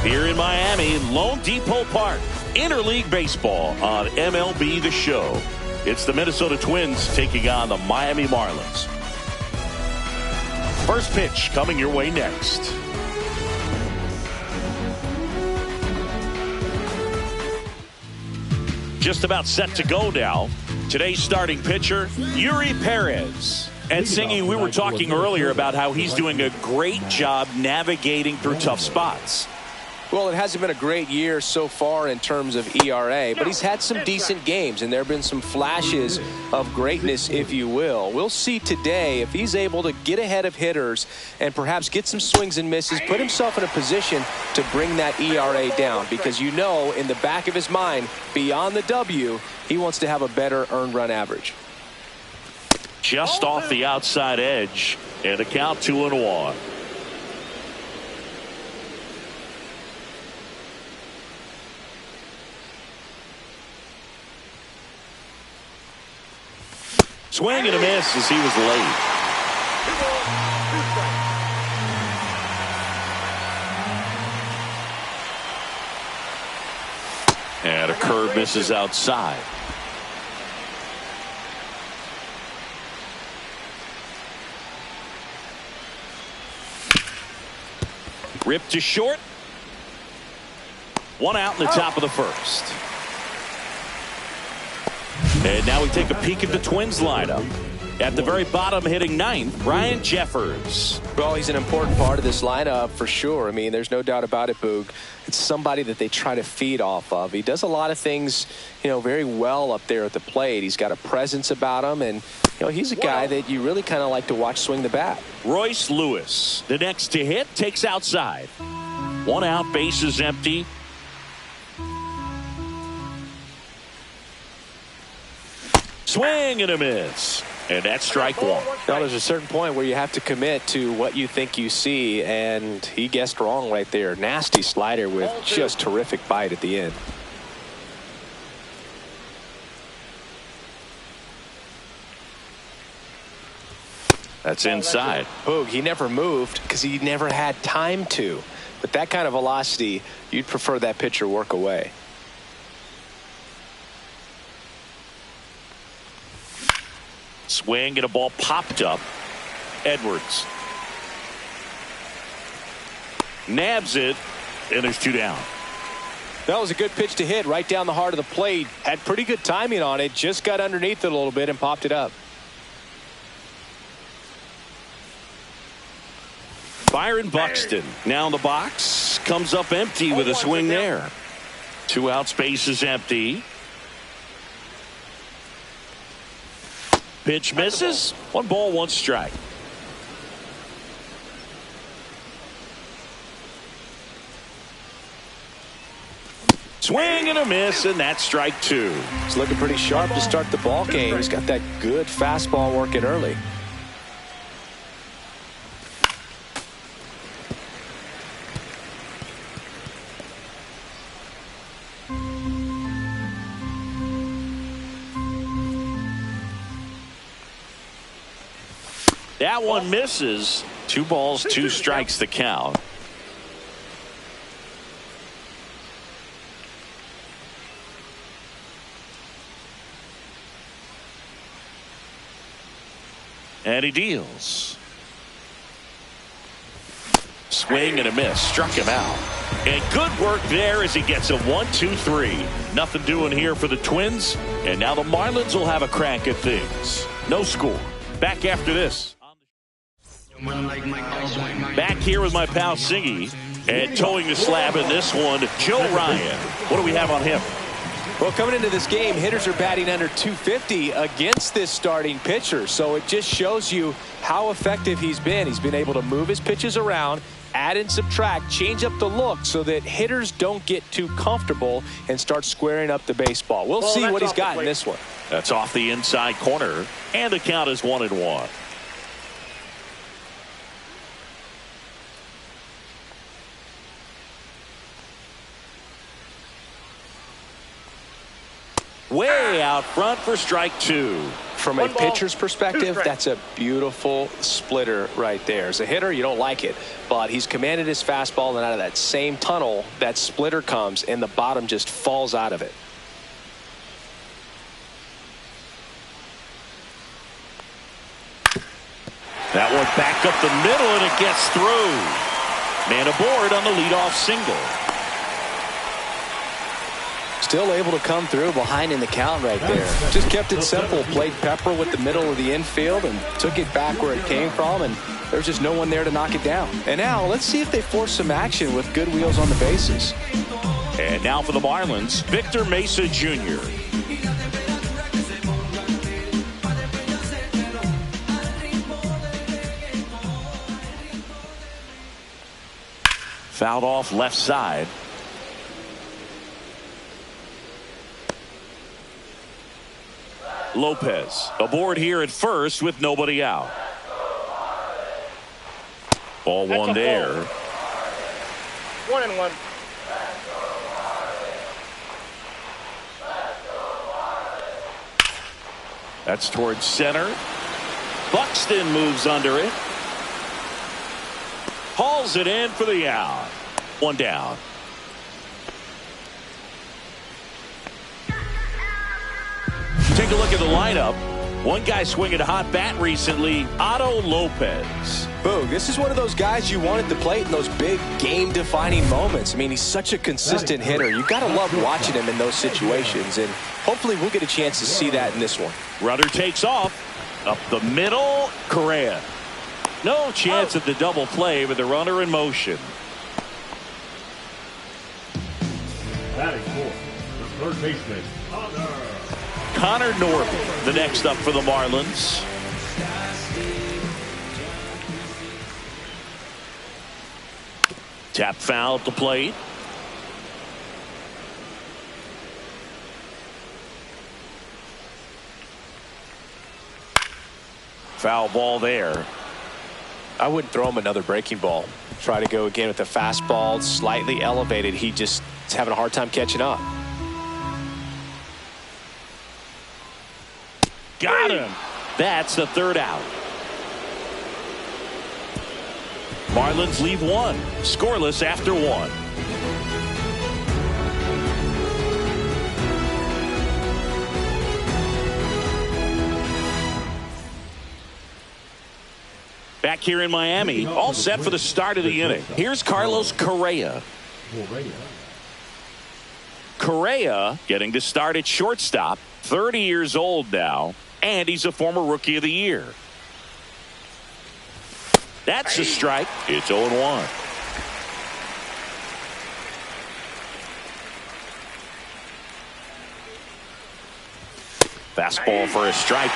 Here in Miami, Lone Depot Park, interleague baseball on MLB The Show. It's the Minnesota Twins taking on the Miami Marlins. First pitch coming your way next. Just about set to go now. Today's starting pitcher, Yuri Perez. And Singy, we were talking earlier about how he's doing a great job navigating through tough spots. Well, it hasn't been a great year so far in terms of ERA, but he's had some decent games, and there have been some flashes of greatness, if you will. We'll see today if he's able to get ahead of hitters and perhaps get some swings and misses, put himself in a position to bring that ERA down, because you know in the back of his mind, beyond the W, he wants to have a better earned run average. Just off the outside edge, and a count 2-1. Swing and a miss as he was late. And a curve misses outside. Ripped to short. One out in the top of the first. And now we take a peek at the Twins lineup. At the very bottom, hitting ninth, Ryan Jeffers. Well, he's an important part of this lineup for sure. I mean, there's no doubt about it, Boog. It's somebody that they try to feed off of. He does a lot of things, very well up there at the plate. He's got a presence about him, and, he's a guy that you really kind of like to watch swing the bat. Royce Lewis, the next to hit, takes outside. One out, bases empty. Swing and a miss. And that's strike one. Now, there's a certain point where you have to commit to what you think you see, and he guessed wrong right there. Nasty slider with just terrific bite at the end. That's inside. Boog, he never moved because he never had time to. But that kind of velocity, you'd prefer that pitcher work away. Swing and a ball popped up. Edwards nabs it, and there's two down. That was a good pitch to hit right down the heart of the plate. Had pretty good timing on it. Just got underneath it a little bit and popped it up. Byron Buxton now in the box. Comes up empty with a swing there. Two outs, base is empty. Pitch misses. 1 ball, 1 strike. Swing and a miss, and that's strike 2. He's looking pretty sharp to start the ball game. He's got that good fastball working early. That one misses. 2 balls, 2 strikes the count. And he deals. Swing and a miss. Struck him out. And good work there as he gets a 1-2-3. Nothing doing here for the Twins. And now the Marlins will have a crack at things. No score. Back after this. Back here with my pal Singy, and towing the slab in this one, Joe Ryan. What do we have on him? Well, coming into this game, hitters are batting under 250 against this starting pitcher. So it just shows you how effective he's been. He's been able to move his pitches around, add and subtract, change up the look so that hitters don't get too comfortable and start squaring up the baseball. We'll see what he's got in this one. That's off the inside corner, and the count is 1-1. Way way out front for strike 2. From a pitcher's perspective, that's a beautiful splitter right there. As a hitter, you don't like it, but he's commanded his fastball, and out of that same tunnel, that splitter comes, and the bottom just falls out of it. That one back up the middle, and it gets through. Man aboard on the leadoff single. Still able to come through behind in the count right there. Just kept it simple. Played pepper with the middle of the infield and took it back where it came from, and there's just no one there to knock it down. And now let's see if they force some action with good wheels on the bases. And now for the Marlins, Victor Mesa Jr. Fouled off left side. Lopez aboard here at first with nobody out. Ball one there. 1-1. That's towards center. Buxton moves under it. Hauls it in for the out. One down. Take a look at the lineup. One guy swinging a hot bat recently, Otto Lopez. Boog, this is one of those guys you want at the plate in those big game-defining moments. I mean, he's such a consistent hitter. You've got to love watching him in those situations, and hopefully we'll get a chance to see that in this one. Runner takes off. Up the middle, Correa. No chance at the double play with the runner in motion. Batting fourth, the third baseman, Connor Norton, the next up for the Marlins. Tap foul at the plate. Foul ball there. I wouldn't throw him another breaking ball. Try to go again with the fastball, slightly elevated. He just is having a hard time catching up. Got him. That's the third out. Marlins leave one. Scoreless after one. Back here in Miami, all set for the start of the inning. Here's Carlos Correa. Correa getting to start at shortstop, 30 years old now, and he's a former Rookie of the Year. That's a strike. It's 0-1. Fastball for a strike.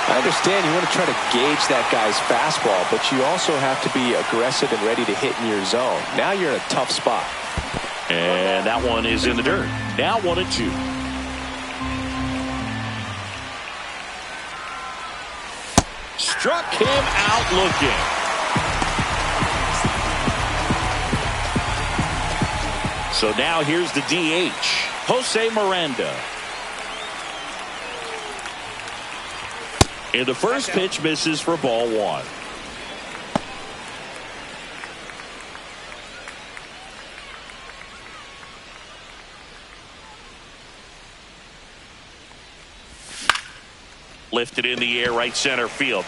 I understand you want to try to gauge that guy's fastball, but you also have to be aggressive and ready to hit in your zone. Now you're in a tough spot. And that one is in the dirt. Now 1-2. Struck him out looking. So now here's the DH, Jose Miranda. And the first pitch misses for ball one. Lifted in the air, right center field.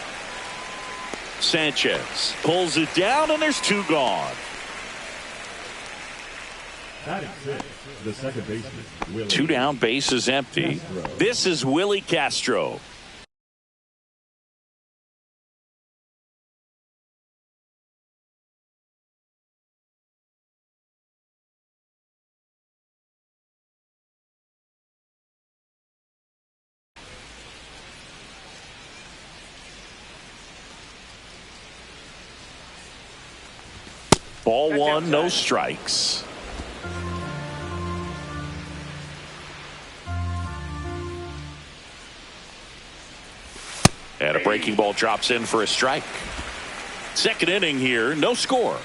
Sanchez pulls it down, and there's two gone. the second baseman, Willie. Two down, base is empty. This is Willie Castro. Ball one, no strikes. And a breaking ball drops in for a strike. Second inning here, no score.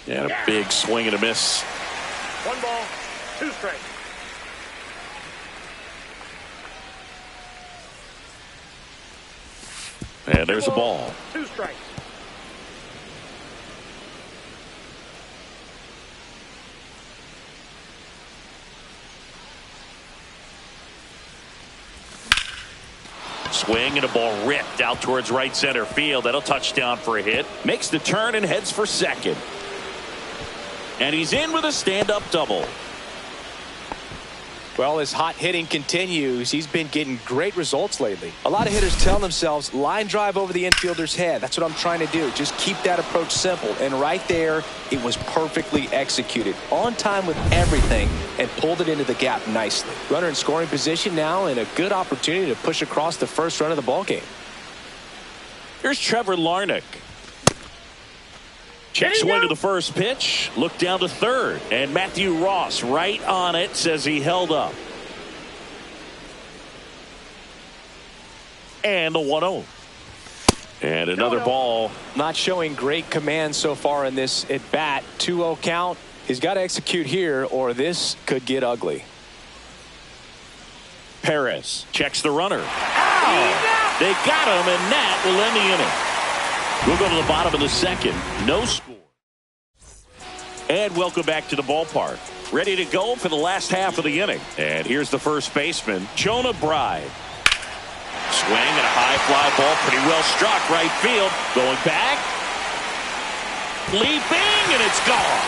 And a big swing and a miss 1 ball, 2 strikes. And there's a ball. 2 strikes. Swing and a ball ripped out towards right center field. That'll touch down for a hit. Makes the turn and heads for second. And he's in with a stand-up double. Well, his hot hitting continues. He's been getting great results lately. A lot of hitters tell themselves, line drive over the infielder's head. That's what I'm trying to do. Just keep that approach simple. And right there, it was perfectly executed. On time with everything and pulled it into the gap nicely. Runner in scoring position now and a good opportunity to push across the first run of the ballgame. Here's Trevor Larnach. Check swing to the first pitch. Look down to third. And Matthew Ross right on it, says he held up. And the 1-0. And another ball. Not showing great command so far in this at bat. 2-0 count. He's got to execute here or this could get ugly. Perez checks the runner. Ow! They got him, and that will end the inning. We'll go to the bottom of the second. No score. And welcome back to the ballpark. Ready to go for the last half of the inning. And here's the first baseman, Jonah Bride. Swing and a high fly ball, pretty well struck right field. Going back. Leaping, and it's gone.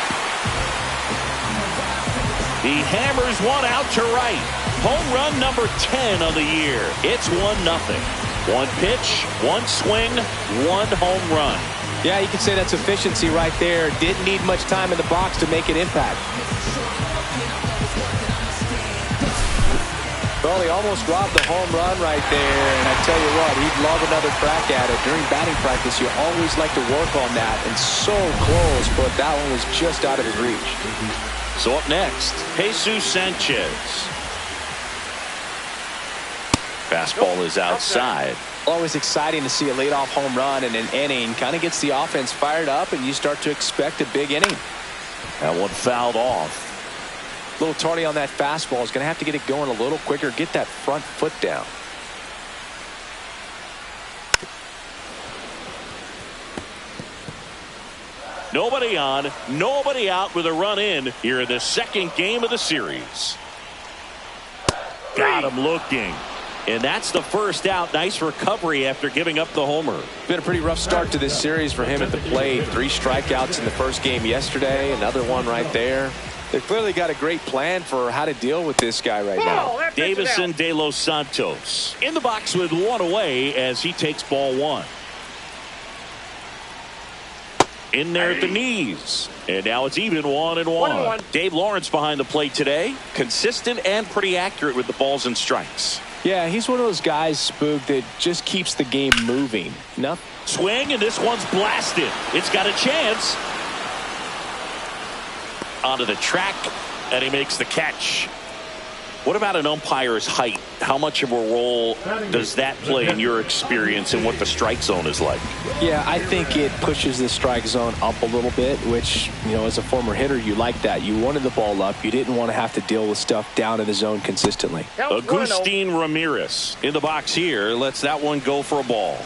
He hammers one out to right. Home run number 10 on the year. It's 1-0. One pitch, one swing, one home run. Yeah, you could say that's efficiency right there. Didn't need much time in the box to make an impact. Well, he almost robbed the home run right there, and I tell you what, he'd love another crack at it. During batting practice, you always like to work on that, and so close, but that one was just out of his reach. So up next, Jesus Sanchez. Fastball is outside. Always exciting to see a leadoff home run in an inning. Kind of gets the offense fired up, and you start to expect a big inning. That one fouled off. A little tardy on that fastball. Is going to have to get it going a little quicker. Get that front foot down. Nobody on, nobody out with a run in here in the second game of the series. Got him looking. And that's the first out. Nice recovery after giving up the homer. Been a pretty rough start to this series for him at the plate. 3 strikeouts in the first game yesterday. Another one right there. They've clearly got a great plan for how to deal with this guy right now. Davison De Los Santos in the box with one away as he takes ball 1. In there at the knees. And now it's even 1-1. Dave Lawrence behind the plate today. Consistent and pretty accurate with the balls and strikes. Yeah, he's one of those guys, Spook, that just keeps the game moving. No? Swing, and this one's blasted. It's got a chance. Onto the track, and he makes the catch. What about an umpire's height? How much of a role does that play in your experience and what the strike zone is like? Yeah, I think it pushes the strike zone up a little bit, which, you know, as a former hitter, you like that. You wanted the ball up. You didn't want to have to deal with stuff down in the zone consistently. Agustin Ramirez in the box here. Lets that one go for a ball.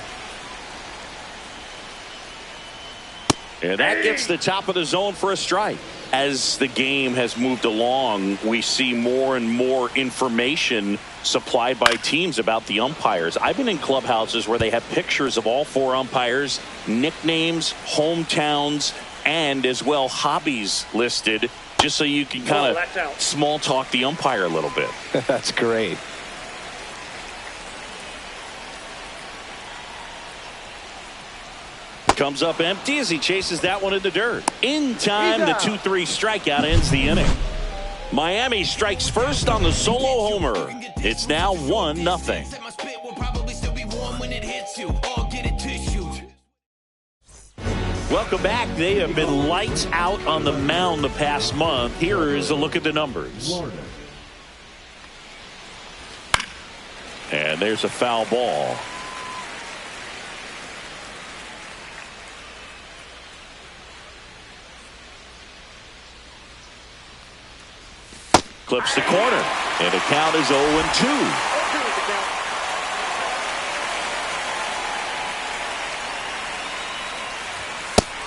And that gets the top of the zone for a strike. As the game has moved along, we see more and more information supplied by teams about the umpires. I've been in clubhouses where they have pictures of all 4 umpires, nicknames, hometowns, and as well hobbies listed, just so you can kind of small talk the umpire a little bit. That's great. Comes up empty as he chases that one in the dirt. In time, the 2-3 strikeout ends the inning. Miami strikes first on the solo homer. It's now 1-0. Welcome back. They have been lights out on the mound the past month. Here is a look at the numbers. And there's a foul ball. clips the corner. And the count is 0-2.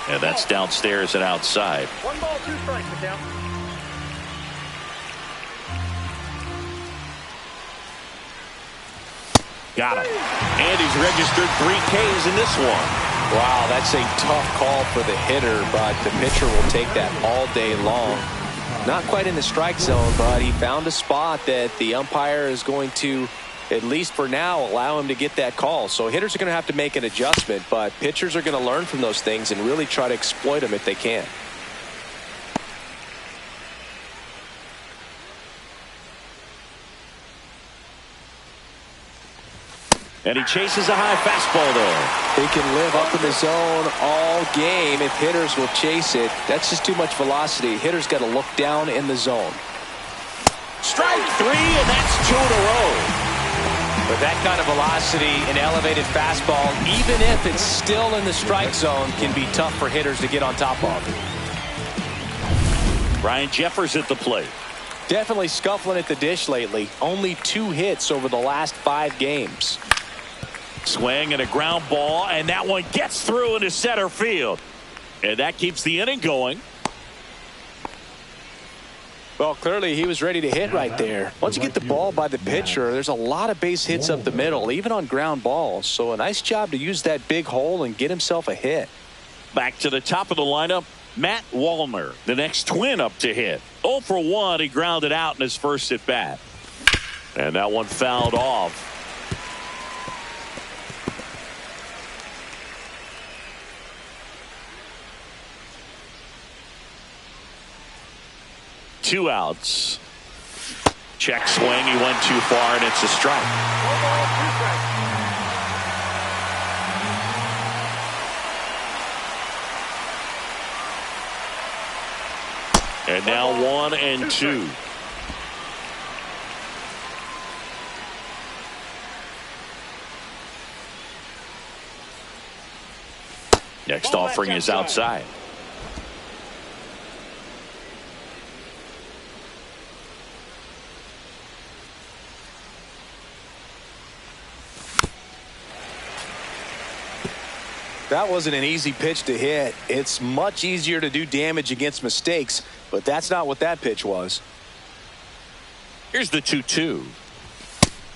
And that's downstairs and outside. 1 ball, 2 strikes, the count. Got him. And he's registered 3 Ks in this one. Wow, that's a tough call for the hitter, but the pitcher will take that all day long. Not quite in the strike zone, but he found a spot that the umpire is going to, at least for now, allow him to get that call. So hitters are going to have to make an adjustment, but pitchers are going to learn from those things and really try to exploit them if they can. And he chases a high fastball there. He can live up in the zone all game if hitters will chase it. That's just too much velocity. Hitters got to look down in the zone. Strike 3, and that's 2 in a row. With that kind of velocity, an elevated fastball, even if it's still in the strike zone, can be tough for hitters to get on top of. Ryan Jeffers at the plate. Definitely scuffling at the dish lately. Only 2 hits over the last 5 games. Swing and a ground ball, and that one gets through into center field. And that keeps the inning going. Well, clearly he was ready to hit right there. Once you get the ball by the pitcher, there's a lot of base hits up the middle, even on ground balls. So a nice job to use that big hole and get himself a hit. Back to the top of the lineup, Matt Wallner, the next Twin up to hit. 0 for 1, he grounded out in his first at bat. And that one fouled off. Two outs. Check swing. He went too far, and it's a strike. 1 ball, 2 strikes. And now 1 and 2. Next offering is outside. That wasn't an easy pitch to hit. It's much easier to do damage against mistakes, but that's not what that pitch was. Here's the 2-2.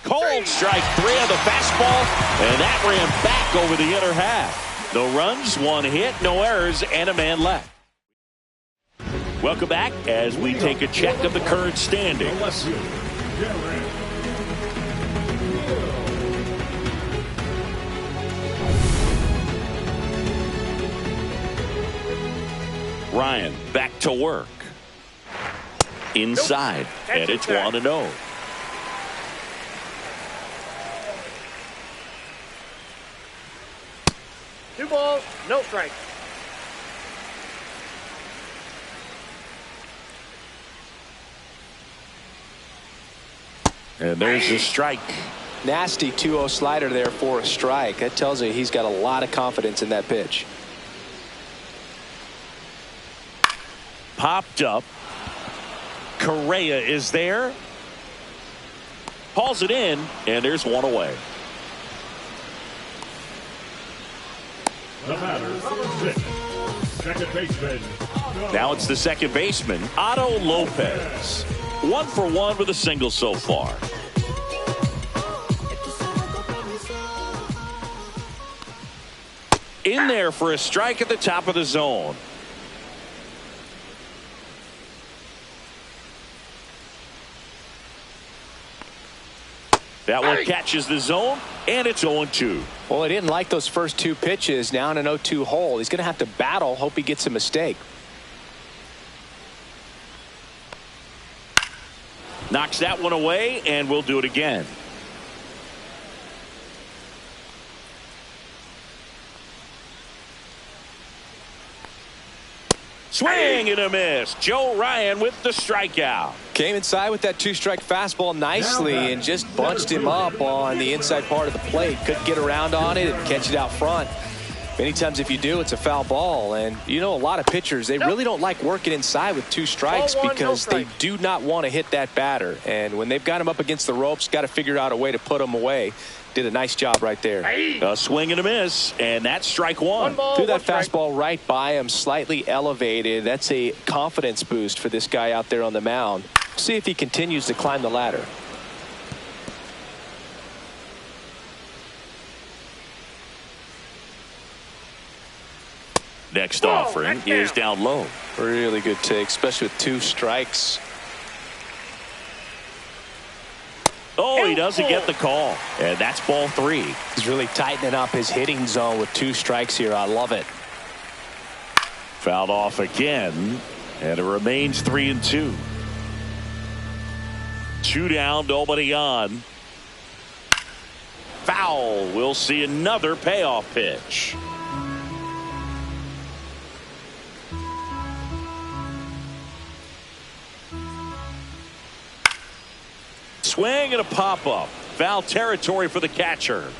Cold strike 3 on the fastball, and that ran back over the inner half. No runs, 1 hit, no errors, and a man left. Welcome back as we take a check of the current standings. Ryan back to work. Inside, and it's 1-0. Two balls, no strikes. And there's a strike. Nasty 2-0 slider there for a strike. That tells you he's got a lot of confidence in that pitch. Popped up. Correa is there. Hauls it in, and there's 1 away. The batter, 6, second baseman. Now it's the second baseman, Otto Lopez. 1 for 1 with a single so far. In there for a strike at the top of the zone. That one catches the zone, and it's 0-2. Well, he didn't like those first 2 pitches. Now in an 0-2 hole. He's going to have to battle, hope he gets a mistake. Knocks that one away, and we'll do it again. Swing and a miss. Joe Ryan with the strikeout. Came inside with that 2-strike fastball nicely and just bunched him up on the inside part of the plate. Couldn't get around on it and catch it out front. Many times if you do, it's a foul ball. And you know, a lot of pitchers, they really don't like working inside with 2 strikes because they do not want to hit that batter. And when they've got him up against the ropes, got to figure out a way to put him away. Did a nice job right there. A swing and a miss, and that's strike 1. Threw that fastball right by him, slightly elevated. That's a confidence boost for this guy out there on the mound. See if he continues to climb the ladder. Next offering is down low. Really good take, especially with 2 strikes. Oh, he doesn't get the call. And that's ball 3. He's really tightening up his hitting zone with 2 strikes here. I love it. Fouled off again. And it remains 3-2. 2 down, nobody on. Foul. We'll see another payoff pitch. Swing and a pop-up. Foul territory for the catcher.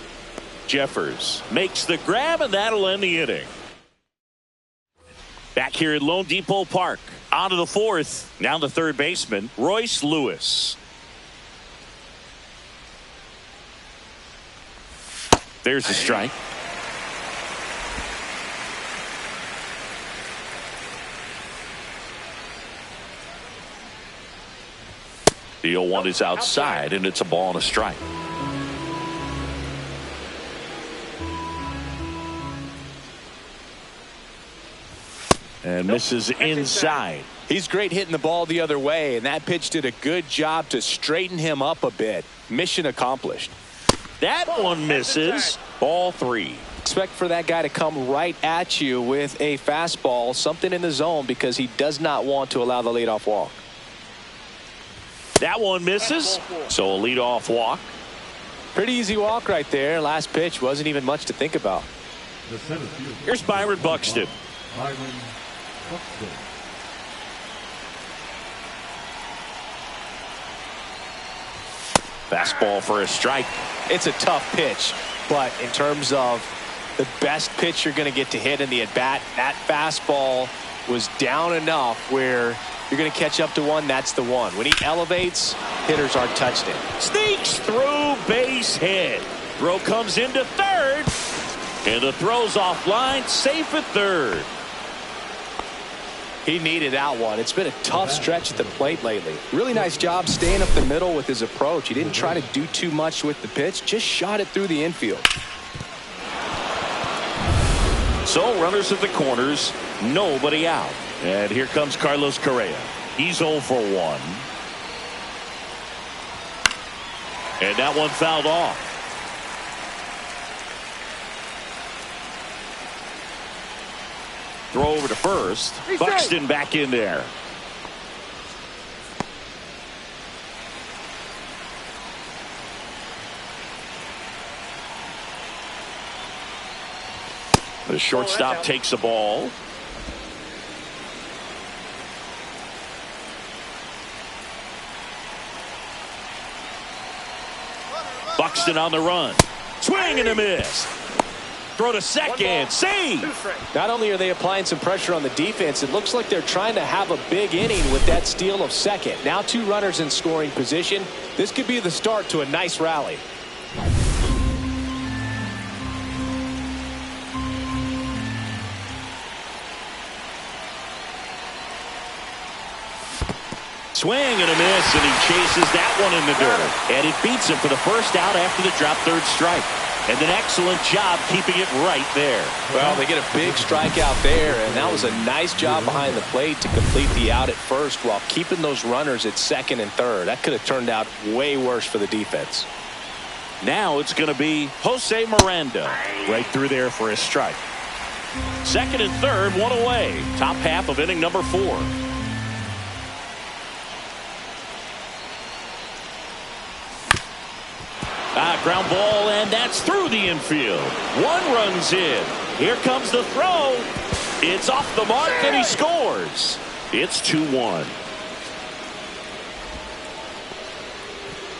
Jeffers makes the grab, and that'll end the inning. Back here at Lone Depot Park. On to the 4th. Now the third baseman, Royce Lewis. There's the strike. The 0-1 is outside, and it's a ball and a strike. And misses inside. He's great hitting the ball the other way, and that pitch did a good job to straighten him up a bit. Mission accomplished. That one misses. Ball 3. Expect for that guy to come right at you with a fastball, something in the zone, because he does not want to allow the leadoff walk. That one misses, so a leadoff walk. Pretty easy walk right there. Last pitch wasn't even much to think about. Here's Byron Buxton. Fastball for a strike. It's a tough pitch, but in terms of the best pitch you're going to get to hit in the at-bat, that fastball was down enough where you're going to catch up to one. That's the one. When he elevates, hitters aren't touched it. Sneaks through, base hit. Throw comes into third, and the throw's offline, safe at third. He needed that one. It's been a tough stretch at the plate lately. Really nice job staying up the middle with his approach. He didn't try to do too much with the pitch, just shot it through the infield. So runners at the corners, nobody out. And here comes Carlos Correa. He's 0 for 1. And that one fouled off. Throw over to first. Buxton back in there. The shortstop takes the ball. Buxton on the run. Swing and a miss. Throw to second. Save. Not only are they applying some pressure on the defense, it looks like they're trying to have a big inning with that steal of second. Now 2 runners in scoring position. This could be the start to a nice rally. Swing and a miss, and he chases that one in the dirt. And it beats him for the first out after the drop third strike. And an excellent job keeping it right there. Well, they get a big strikeout there, and that was a nice job behind the plate to complete the out at first while keeping those runners at second and third. That could have turned out way worse for the defense. Now it's going to be Jose Miranda right through there for a strike. Second and third, one away. Top half of inning number 4. Ground ball, and that's through the infield. 1 runs in. Here comes the throw. It's off the mark, and he scores. It's 2-1.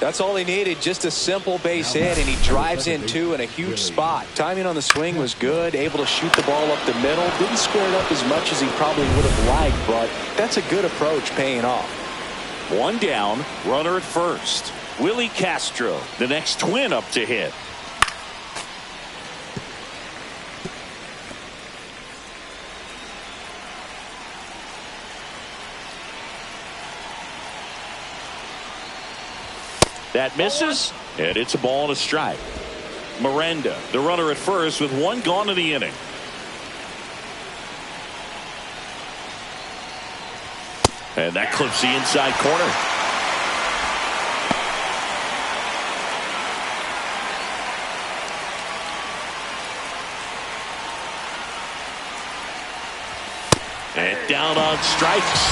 That's all he needed, just a simple base hit, and he drives in two in a huge spot. Timing on the swing was good, able to shoot the ball up the middle. Didn't square it up as much as he probably would have liked, but that's a good approach paying off. One down, runner at first. Willie Castro, the next Twin up to hit. That misses, and it's a ball and a strike. Miranda, the runner at first, with one gone in the inning. And that clips the inside corner. And down on strikes.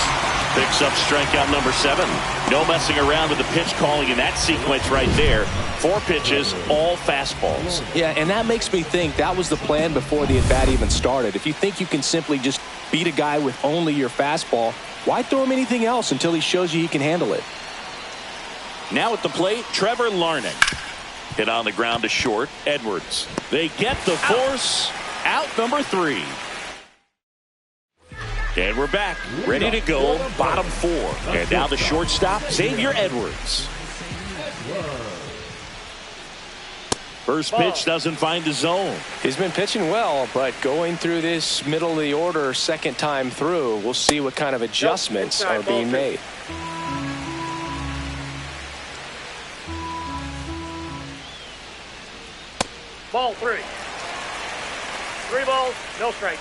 Picks up strikeout number 7. No messing around with the pitch calling in that sequence right there. 4 pitches, all fastballs. Yeah, and that makes me think that was the plan before the at-bat even started. If you think you can simply just beat a guy with only your fastball, why throw him anything else until he shows you he can handle it? Now at the plate, Trevor Larnach. Hit on the ground to short. Edwards. They get the force. Out number 3. And we're back, ready to go, bottom 4. And now the shortstop, Xavier Edwards. First pitch doesn't find the zone. He's been pitching well, but going through this middle of the order second time through, we'll see what kind of adjustments are being made. Ball 3. 3 balls, no strikes.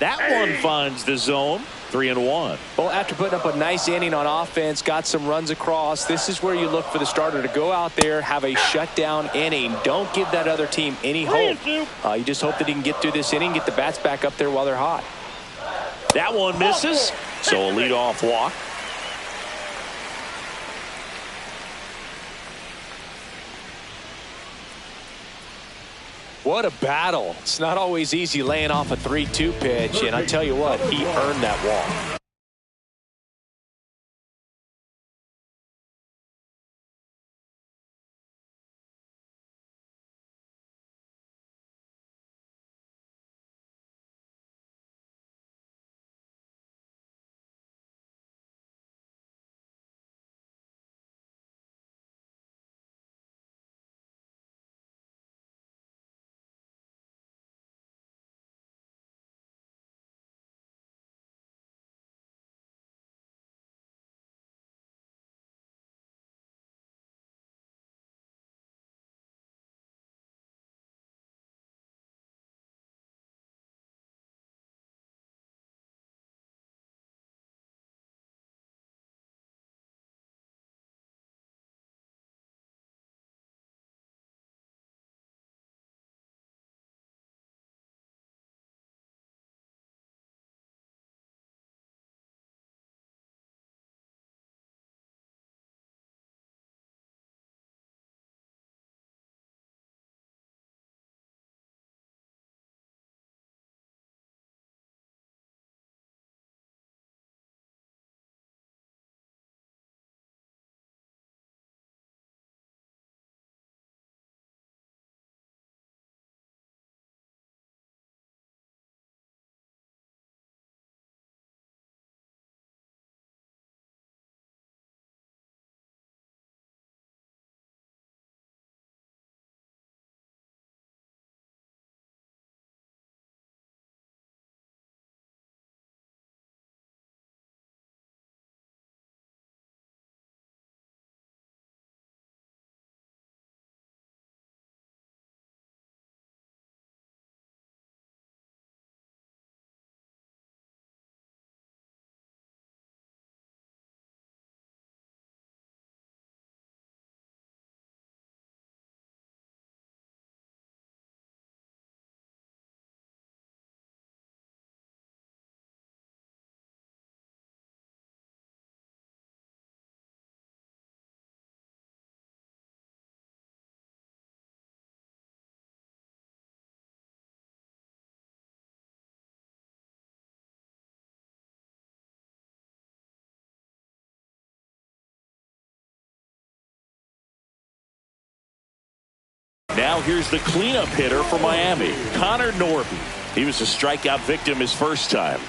That one finds the zone. 3-1. Well, after putting up a nice inning on offense, got some runs across, this is where you look for the starter to go out there, have a shutdown inning. Don't give that other team any hope. You just hope that he can get through this inning, get the bats back up there while they're hot. That one misses. So a leadoff walk. What a battle. It's not always easy laying off a 3-2 pitch, and I tell you what, he earned that walk. Now here's the cleanup hitter for Miami, Connor Norby. He was a strikeout victim his first time.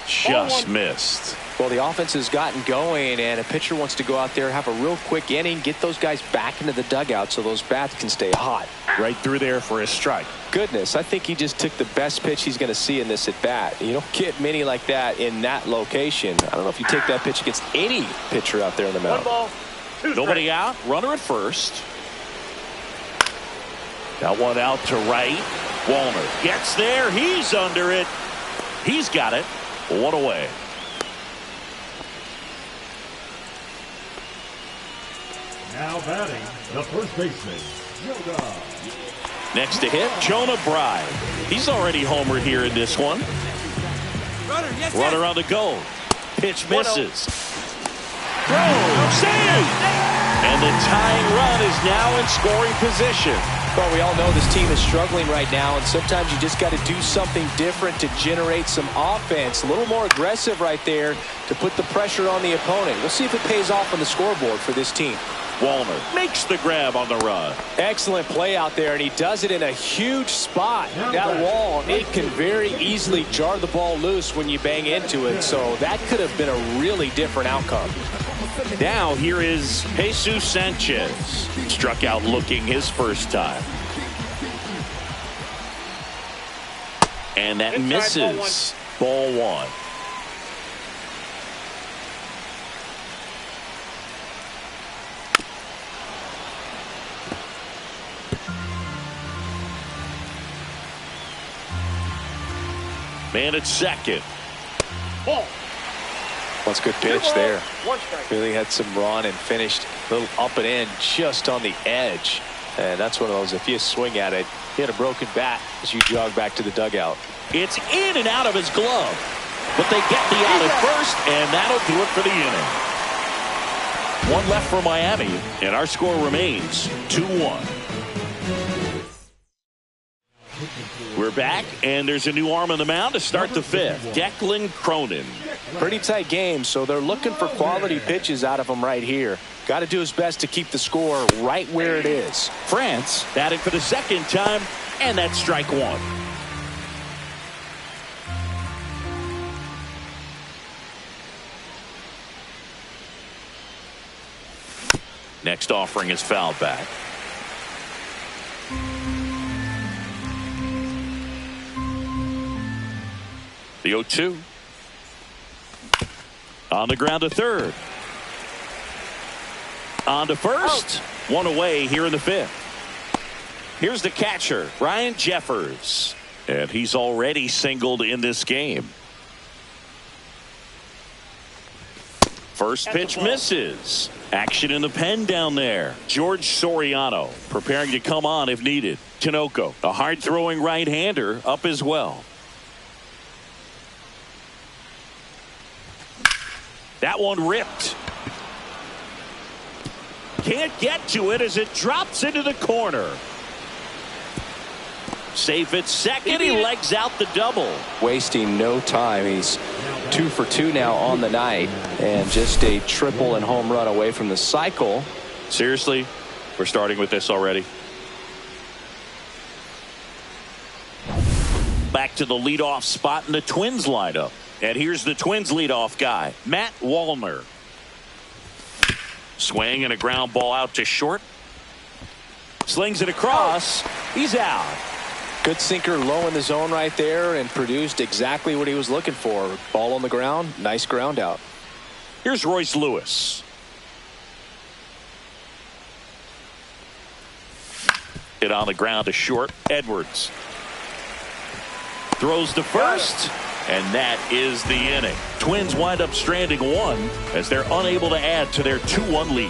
Just missed. Well, the offense has gotten going, and a pitcher wants to go out there, have a real quick inning, get those guys back into the dugout so those bats can stay hot. Right through there for a strike. Goodness, I think he just took the best pitch he's going to see in this at bat. You don't get many like that in that location. I don't know if you take that pitch against any pitcher out there in the mound. 1 ball, 2 Nobody out. Runner at first. That one out to right. Wallner gets there. He's under it. He's got it. 1 away. Now batting, the first baseman, Yoda. Next to hit, Jonah Bride. He's already homered here in this one. Runner on the go. Pitch misses. Throw. Save. And the tying run is now in scoring position. Well, we all know this team is struggling right now, and sometimes you just got to do something different to generate some offense. A little more aggressive right there to put the pressure on the opponent. We'll see if it pays off on the scoreboard for this team. Wallner makes the grab on the run. Excellent play out there, and he does it in a huge spot. That wall, it can very easily jar the ball loose when you bang into it, so that could have been a really different outcome. Now here is Jesus Sanchez. Struck out looking his first time. And that misses. Ball 1. Man at second. Ball. That's a good pitch there. 1 strike. Really had some run and finished a little up and in just on the edge. And that's one of those, if you swing at it, hit a broken bat as you jog back to the dugout. It's in and out of his glove. But they get the out at first, and that'll do it for the inning. 1 left for Miami, and our score remains 2-1. We're back, and there's a new arm on the mound to start the 5th. Declan Cronin. Pretty tight game, so they're looking for quality pitches out of him right here. Got to do his best to keep the score right where it is. France batting for the second time, and that's strike 1. Next offering is fouled back. The 0-2. On the ground to third. On to first. 1 away here in the 5th. Here's the catcher, Ryan Jeffers. And he's already singled in this game. First pitch misses. Action in the pen down there. George Soriano preparing to come on if needed. Tinoco, a hard-throwing right-hander, up as well. That one ripped. Can't get to it as it drops into the corner. Safe at second. He legs out the double. Wasting no time. He's 2 for 2 now on the night, and just a triple and home run away from the cycle. Seriously, we're starting with this already. Back to the leadoff spot in the Twins lineup. And here's the Twins leadoff guy, Matt Wallner. Swing and a ground ball out to short. Slings it across. He's out. Good sinker low in the zone right there and produced exactly what he was looking for. Ball on the ground. Nice ground out. Here's Royce Lewis. Hit on the ground to short. Edwards. Throws to first. And that is the inning. Twins wind up stranding 1 as they're unable to add to their 2-1 lead.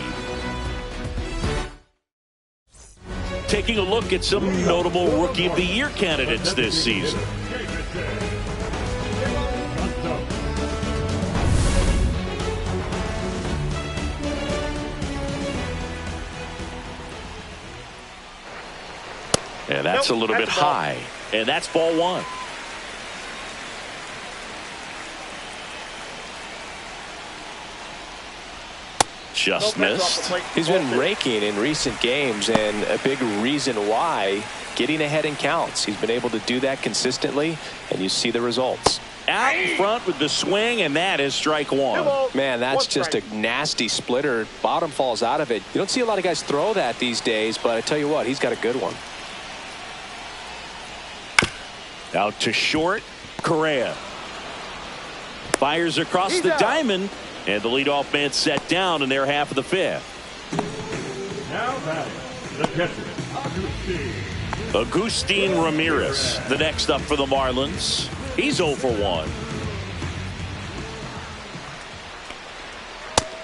Taking a look at some notable Rookie of the Year candidates this season. And that's a little bit high. And that's ball 1. Just missed. He's been raking in recent games, and a big reason why, getting ahead in counts. He's been able to do that consistently, and you see the results. Out in front with the swing, and that is strike one. Man, that's just a nasty splitter. Bottom falls out of it. You don't see a lot of guys throw that these days, but I tell you what, he's got a good one. Out to short, Correa. Fires across the diamond, and the leadoff man set down in their half of the fifth. Now batting, the catcher, Agustin Ramirez, the next up for the Marlins. He's 0 for 1.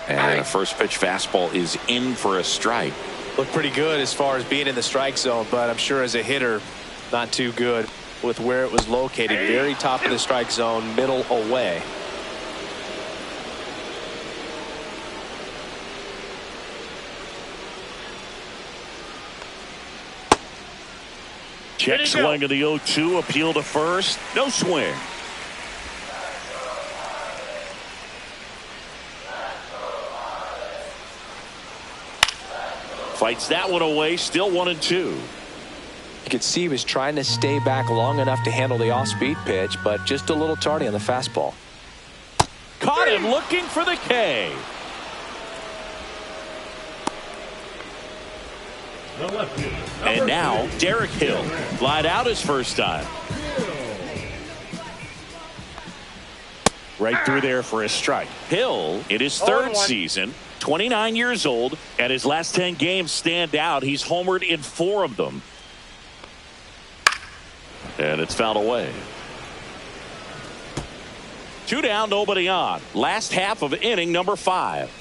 And a first pitch fastball is in for a strike. Looked pretty good as far as being in the strike zone, but I'm sure as a hitter, not too good with where it was located. Very top of the strike zone, middle away. Check swing of the 0-2, appeal to first, no swing. Fights that one away, still 1-2. You could see he was trying to stay back long enough to handle the off-speed pitch, but just a little tardy on the fastball. Caught him looking for the K. And now Derek Hill lied out his first time. Right through there for a strike. Hill in his third season, 29 years old, and his last 10 games stand out. He's homered in 4 of them. And it's fouled away. 2 down, nobody on. Last half of inning number 5.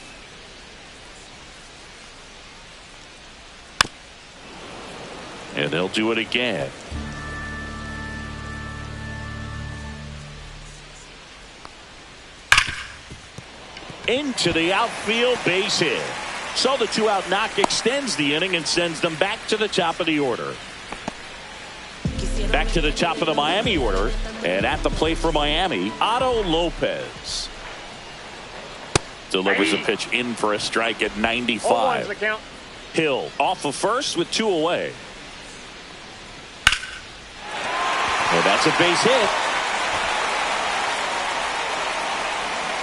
And they'll do it again. Into the outfield, base hit. So the 2-out knock extends the inning and sends them back to the top of the order. Back to the top of the Miami order, and at the plate for Miami, Otto Lopez delivers a pitch in for a strike at 95. Hill off of first with 2 away. And that's a base hit.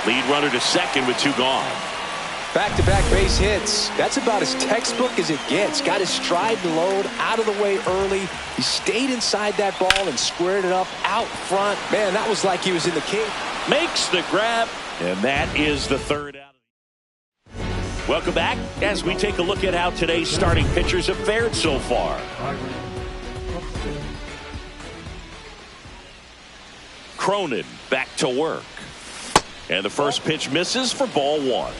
Lead runner to second with 2 gone. Back-to-back base hits. That's about as textbook as it gets. Got his stride and load out of the way early. He stayed inside that ball and squared it up out front. Man, that was like he was in the cage. Makes the grab, and that is the 3rd out. Welcome back as we take a look at how today's starting pitchers have fared so far. Cronin back to work. And the first pitch misses for ball 1.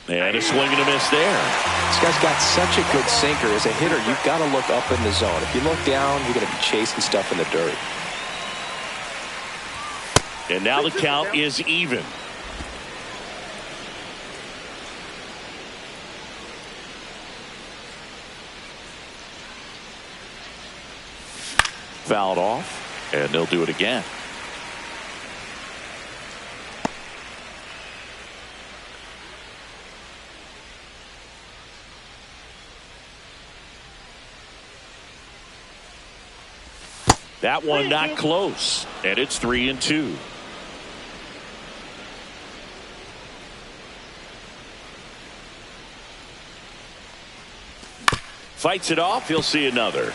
And a swing and a miss there. This guy's got such a good sinker. As a hitter, you've got to look up in the zone. If you look down, you're going to be chasing stuff in the dirt. And now the count is even. Fouled off, and they'll do it again. That one not close, and it's 3-2. Fights it off, he'll see another.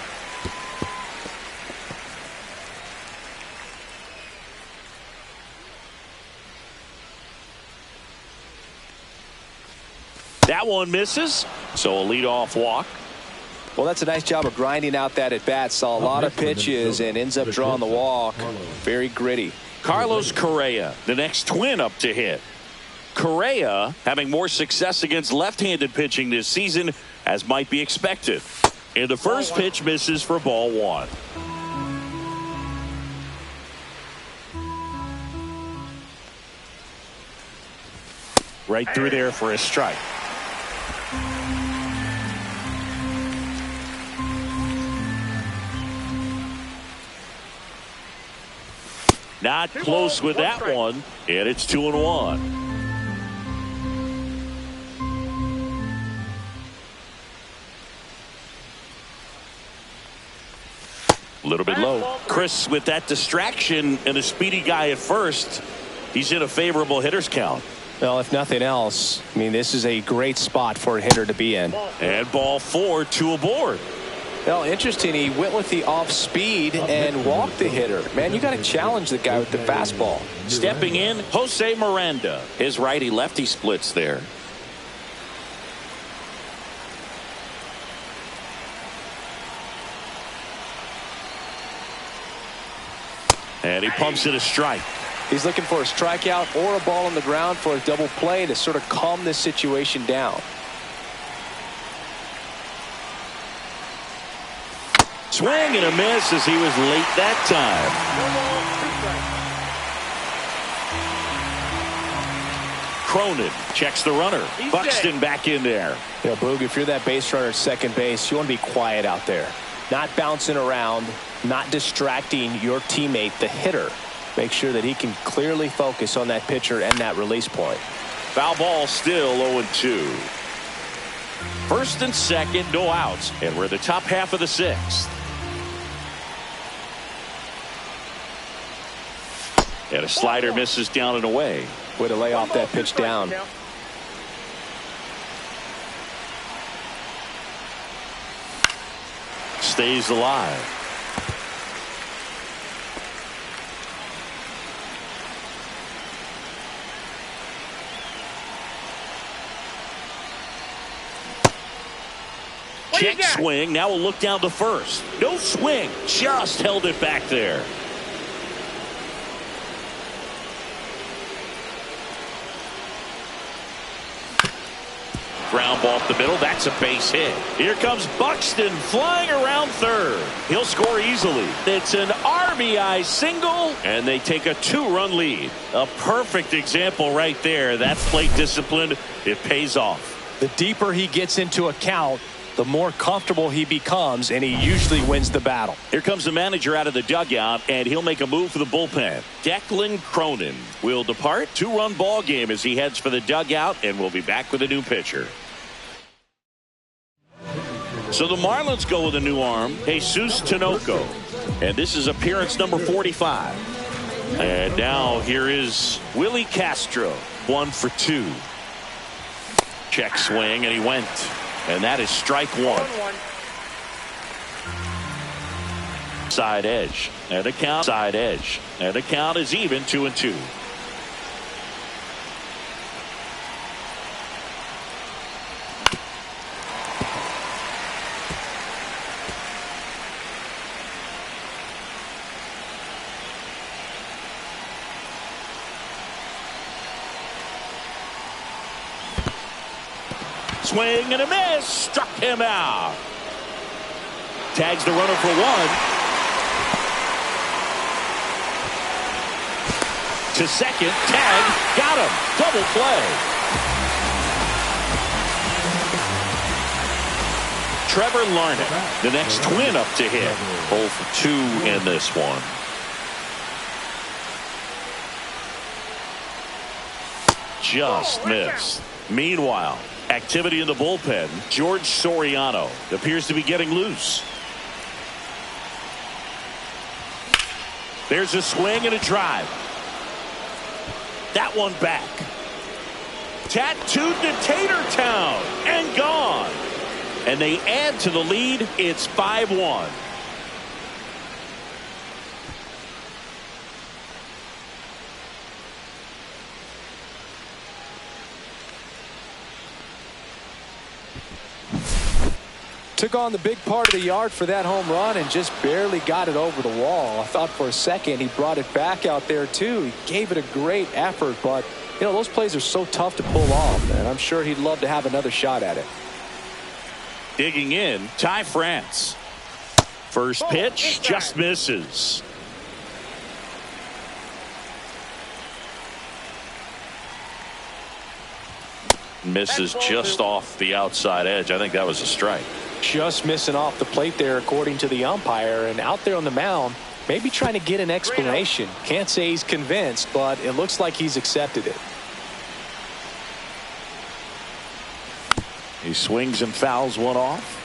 That one misses, so a leadoff walk. Well, that's a nice job of grinding out that at bat. Saw a lot of pitches and ends up drawing the walk. Very gritty. Carlos Correa, the next twin up to hit. Correa having more success against left-handed pitching this season, as might be expected. And the first pitch misses for ball 1. Right through there for a strike. Not close with that one, and it's 2-1. A little bit low. Chris with that distraction and a speedy guy at first. He's in a favorable hitter's count. Well, if nothing else, I mean, this is a great spot for a hitter to be in. And ball 4, 2 aboard. Well, interesting. He went with the off speed and walked the hitter. Man, you got to challenge the guy with the fastball. Stepping in, Jose Miranda. His righty-lefty splits there. And he pumps it a strike. He's looking for a strikeout or a ball on the ground for a double play to sort of calm this situation down. Swing and a miss as he was late that time. Cronin checks the runner. Buxton back in there. You know, Boog, if you're that base runner at second base, you want to be quiet out there. Not bouncing around, not distracting your teammate, the hitter. Make sure that he can clearly focus on that pitcher and that release point. Foul ball still 0-2. First and second, no outs. And we're in the top half of the 6th. And a slider misses down and away. Way to lay off that pitch down. Stays alive. Check swing. Now we'll look down to first. No swing. Just held it back there. Ground ball up the middle. That's a base hit. Here comes Buxton flying around third. He'll score easily. It's an RBI single, and they take a 2-run lead. A perfect example right there. That plate discipline, it pays off. The deeper he gets into a count, the more comfortable he becomes, and he usually wins the battle. Here comes the manager out of the dugout, and he'll make a move for the bullpen. Declan Cronin will depart. 2-run ball game as he heads for the dugout, and we'll be back with a new pitcher. So the Marlins go with a new arm, Jesus Tinoco. And this is appearance number 45. And now here is Willie Castro, 1 for 2. Check swing, and he went. And that is strike 1. Side edge. And the count. Side edge. And the count is even 2-2. Swing and a miss. Struck him out. Tags the runner for 1. To second. Tag. Got him. Double play. Trevor Larnett, the next Twin up to hit. 0 for 2 in this one. Just missed. Meanwhile, activity in the bullpen. George Soriano appears to be getting loose. There's a swing and a drive. That one back. Tattooed to Tatertown and gone. And they add to the lead. It's 5-1. Took on the big part of the yard for that home run and just barely got it over the wall. I thought for a second he brought it back out there too. He gave it a great effort, but you know, those plays are so tough to pull off, and I'm sure he'd love to have another shot at it. Digging in, Ty France. First pitch just misses. Misses just off the outside edge. I think that was a strike. Just missing off the plate there, according to the umpire. And out there on the mound, maybe trying to get an explanation. Can't say he's convinced, but it looks like he's accepted it. He swings and fouls one off.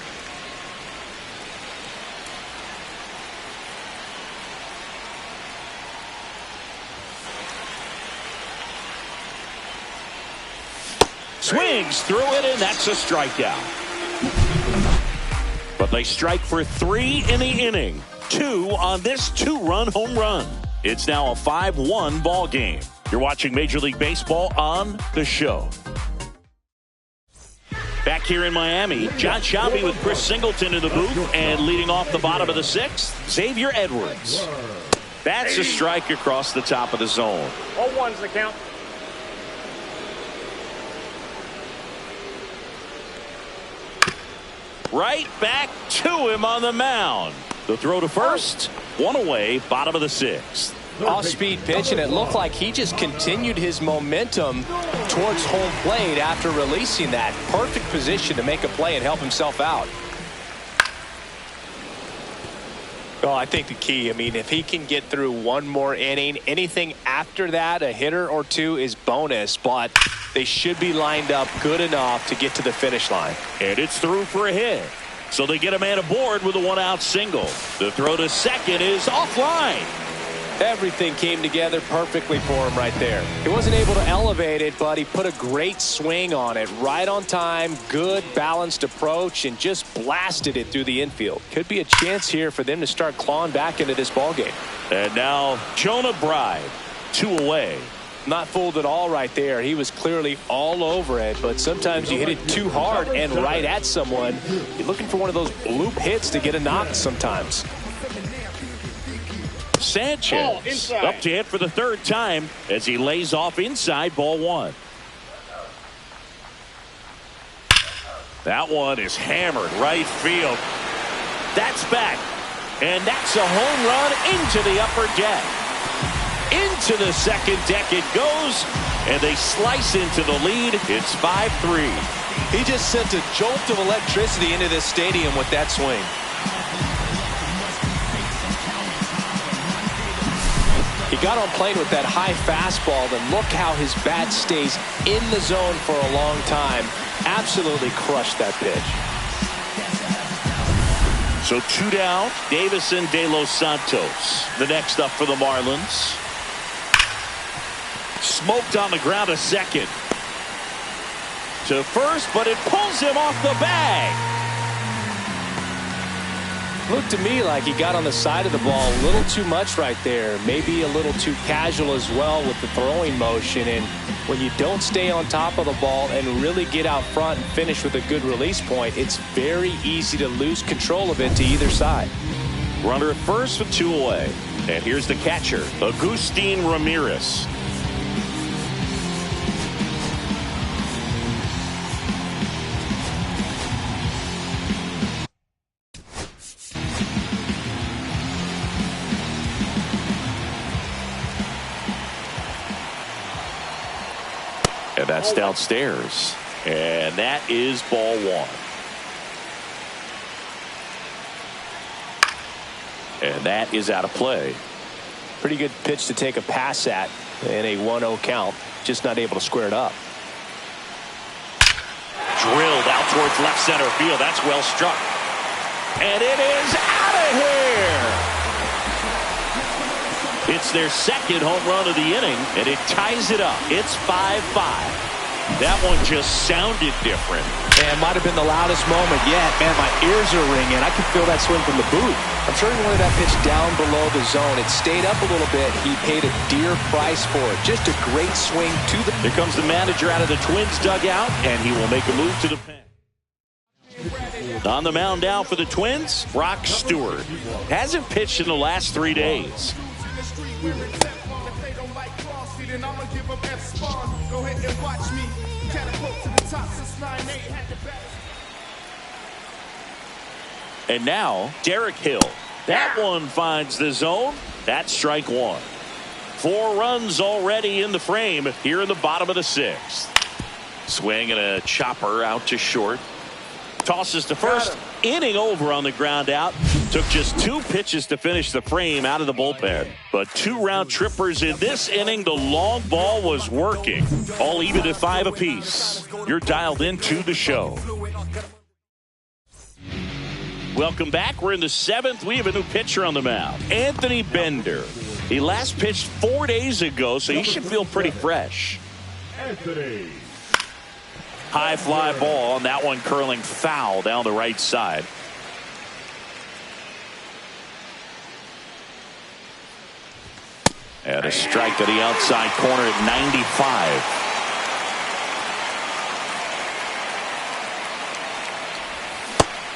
Swings through it, and that's a strikeout. But they strike for 3 in the inning. 2 on this 2-run home run. It's now a 5-1 ball game. You're watching Major League Baseball on The Show. Back here in Miami, John Shelby with Chris Singleton in the booth, and leading off the bottom of the 6th, Xavier Edwards. That's a strike across the top of the zone. 0-1's the count. Right back to him on the mound. The throw to first, 1 away, bottom of the 6th. Off-speed pitch, and it looked like he just continued his momentum towards home plate after releasing that. Perfect position to make a play and help himself out. Oh, I think the key, I mean, if he can get through one more inning, anything after that, a hitter or two is bonus, but they should be lined up good enough to get to the finish line. And it's through for a hit. So they get a man aboard with a 1-out single. The throw to second is offline. Everything came together perfectly for him right there. He wasn't able to elevate it, but he put a great swing on it. Right on time, good balanced approach, and just blasted it through the infield. Could be a chance here for them to start clawing back into this ballgame. And now Jonah Bride, 2 away. Not fooled at all right there. He was clearly all over it, but sometimes you hit it too hard and right at someone. You're looking for one of those bloop hits to get a knock sometimes. Sanchez up to hit for the 3rd time as he lays off inside, ball 1. That one is hammered right field. That's back, and that's a home run into the upper deck. Into the second deck it goes, and they slice into the lead. It's 5-3. He just sent a jolt of electricity into this stadium with that swing. He got on plane with that high fastball, and look how his bat stays in the zone for a long time. Absolutely crushed that pitch. So 2 down, Davison De Los Santos. The next up for the Marlins. Smoked on the ground to second. To first, but it pulls him off the bag. Looked to me like he got on the side of the ball a little too much right there. Maybe a little too casual as well with the throwing motion. And when you don't stay on top of the ball and really get out front and finish with a good release point, it's very easy to lose control of it to either side. Runner at first with 2 away. And here's the catcher, Agustin Ramirez. And that's downstairs. And that is ball 1. And that is out of play. Pretty good pitch to take a pass at in a 1-0 count. Just not able to square it up. Drilled out towards left center field. That's well struck. And it is out of here. It's their 2nd home run of the inning, and it ties it up. It's 5-5. That one just sounded different. And might have been the loudest moment yet. Man, my ears are ringing. I could feel that swing from the booth. I'm sure he wanted that pitch down below the zone. It stayed up a little bit. He paid a dear price for it. Just a great swing to the... Here comes the manager out of the Twins dugout, and he will make a move to the pen. On the mound now for the Twins, Brock Stewart. Hasn't pitched in the last 3 days. And now Derek Hill. That one finds the zone. That's strike 1. 4 runs already in the frame here in the bottom of the 6th. Swing and a chopper out to short. Tosses to first. Inning over on the ground out. Took just 2 pitches to finish the frame out of the bullpen. But 2 round trippers in this inning. The long ball was working. All even at 5 apiece. You're dialed into the show. Welcome back. We're in the 7th. We have a new pitcher on the mound. Anthony Bender. He last pitched 4 days ago, so he should feel pretty fresh. Anthony. High fly ball, and that one curling foul down the right side. And a strike to the outside corner at 95.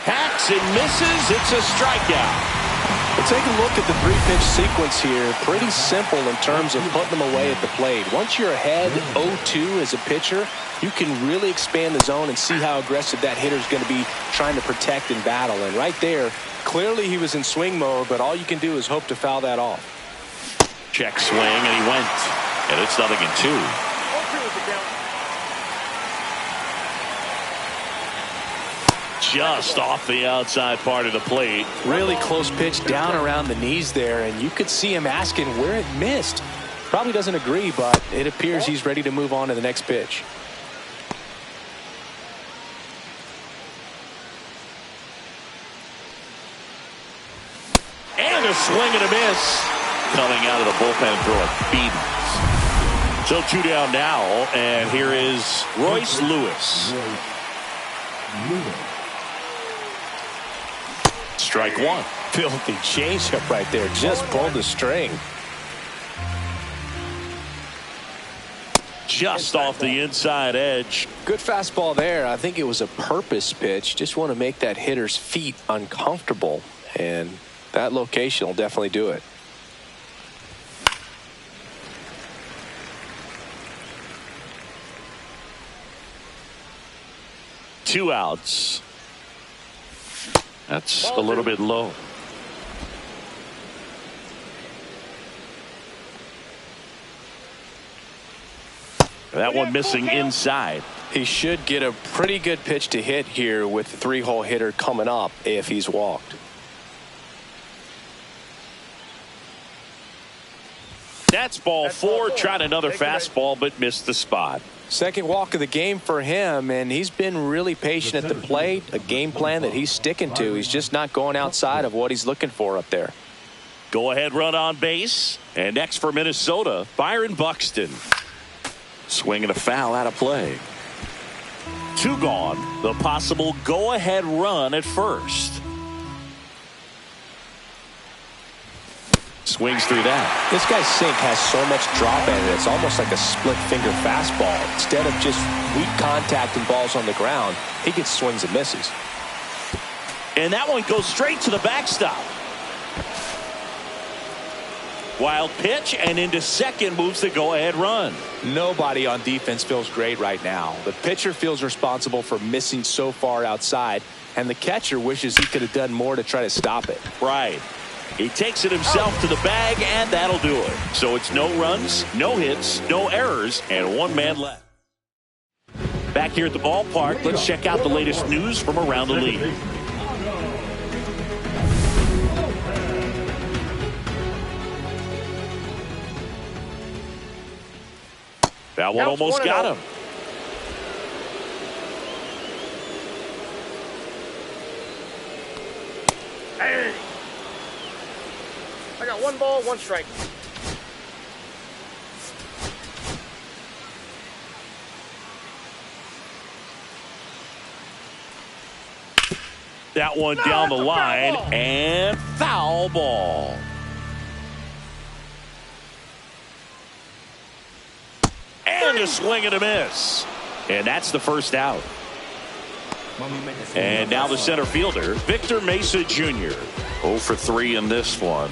Hacks and misses. It's a strikeout. Well, take a look at the 3-pitch sequence here. Pretty simple in terms of putting them away at the plate. Once you're ahead 0-2 as a pitcher, you can really expand the zone and see how aggressive that hitter is going to be trying to protect and battle. And right there, clearly he was in swing mode, but all you can do is hope to foul that off. Check swing, and he went. And it's 0-2. Just off the outside part of the plate. Really close pitch down around the knees there, and you could see him asking where it missed. Probably doesn't agree, but it appears he's ready to move on to the next pitch. And a swing and a miss. Coming out of the bullpen, throwing beatings. So 2 down now, and here is Royce Lewis. Strike 1. Filthy changeup right there. Just pulled the string. Just off the inside edge. Good fastball there. I think it was a purpose pitch. Just want to make that hitter's feet uncomfortable. And that location will definitely do it. Two outs. That's a little bit low. That one missing inside. He should get a pretty good pitch to hit here with the 3-hole hitter coming up if he's walked. That's ball 4. Tried another fastball but missed the spot. Second walk of the game for him, and he's been really patient at the plate. A game plan that he's sticking to. He's just not going outside of what he's looking for up there. Go ahead run on base. And next for Minnesota, Byron Buxton. Swing and a foul out of play. 2 gone. The possible go ahead run at first. Swings through that. This guy's sink has so much drop in it. It's almost like a split finger fastball. Instead of just weak contact and balls on the ground, he gets swings and misses. And that one goes straight to the backstop. Wild pitch, and into second moves the go-ahead run. Nobody on defense feels great right now. The pitcher feels responsible for missing so far outside, and the catcher wishes he could have done more to try to stop it. Right. He takes it himself to the bag, and that'll do it. So it's no runs, no hits, no errors, and 1 man left. Back here at the ballpark, let's check out the latest news from around the league. That one almost got him. Hey. I got 1 ball, 1 strike. That one down the line, and foul ball. And a swing and a miss. And that's the first out. And now the center fielder, Victor Mesa Jr. 0 for 3 in this one.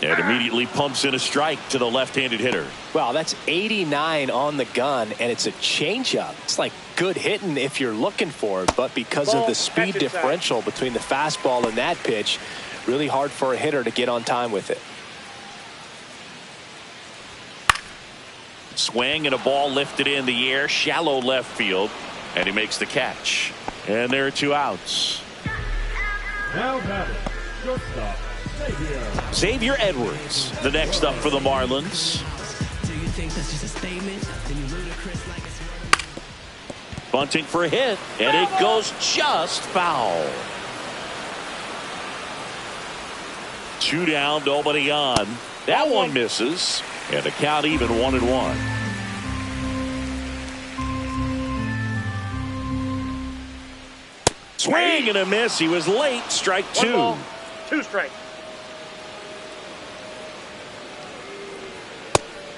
And immediately pumps in a strike to the left-handed hitter. Wow, that's 89 on the gun, and it's a changeup. It's like good hitting if you're looking for it, but because of the speed differential between the fastball and that pitch, really hard for a hitter to get on time with it. Swing and a ball lifted in the air, shallow left field, and he makes the catch. And there are 2 outs. Now batting, shortstop, Xavier Edwards, the next up for the Marlins. Bunting for a hit, and it goes just foul. 2 down, nobody on. That one misses, and the count even 1-1. Swing and a miss. He was late. Strike 2. 1 ball, 2 strikes.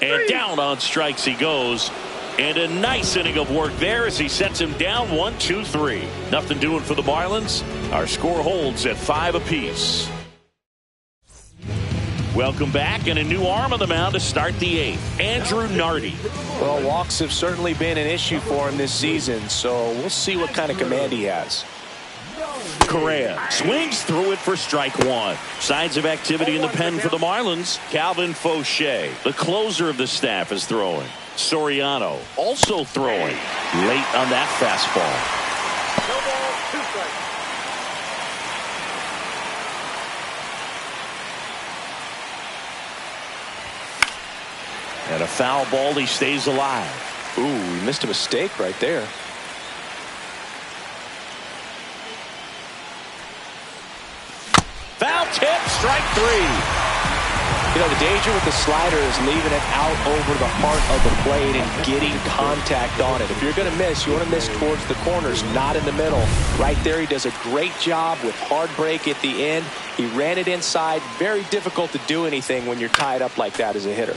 And down on strikes he goes. And a nice inning of work there as he sets him down 1-2-3. Nothing doing for the Marlins. Our score holds at 5 apiece. Welcome back, and a new arm on the mound to start the 8th. Andrew Nardi. Well, walks have certainly been an issue for him this season, so we'll see what kind of command he has. Correa swings through it for strike 1. Signs of activity in the pen for the Marlins. Calvin Fauché, the closer of the staff, is throwing. Soriano also throwing late on that fastball. 1 ball, 2 strikes. And a foul ball, he stays alive. Ooh, he missed a mistake right there. Foul tip, strike 3. You know, the danger with the slider is leaving it out over the heart of the plate and getting contact on it. If you're going to miss, you want to miss towards the corners, not in the middle. Right there, he does a great job with hard break at the end. He ran it inside. Very difficult to do anything when you're tied up like that as a hitter.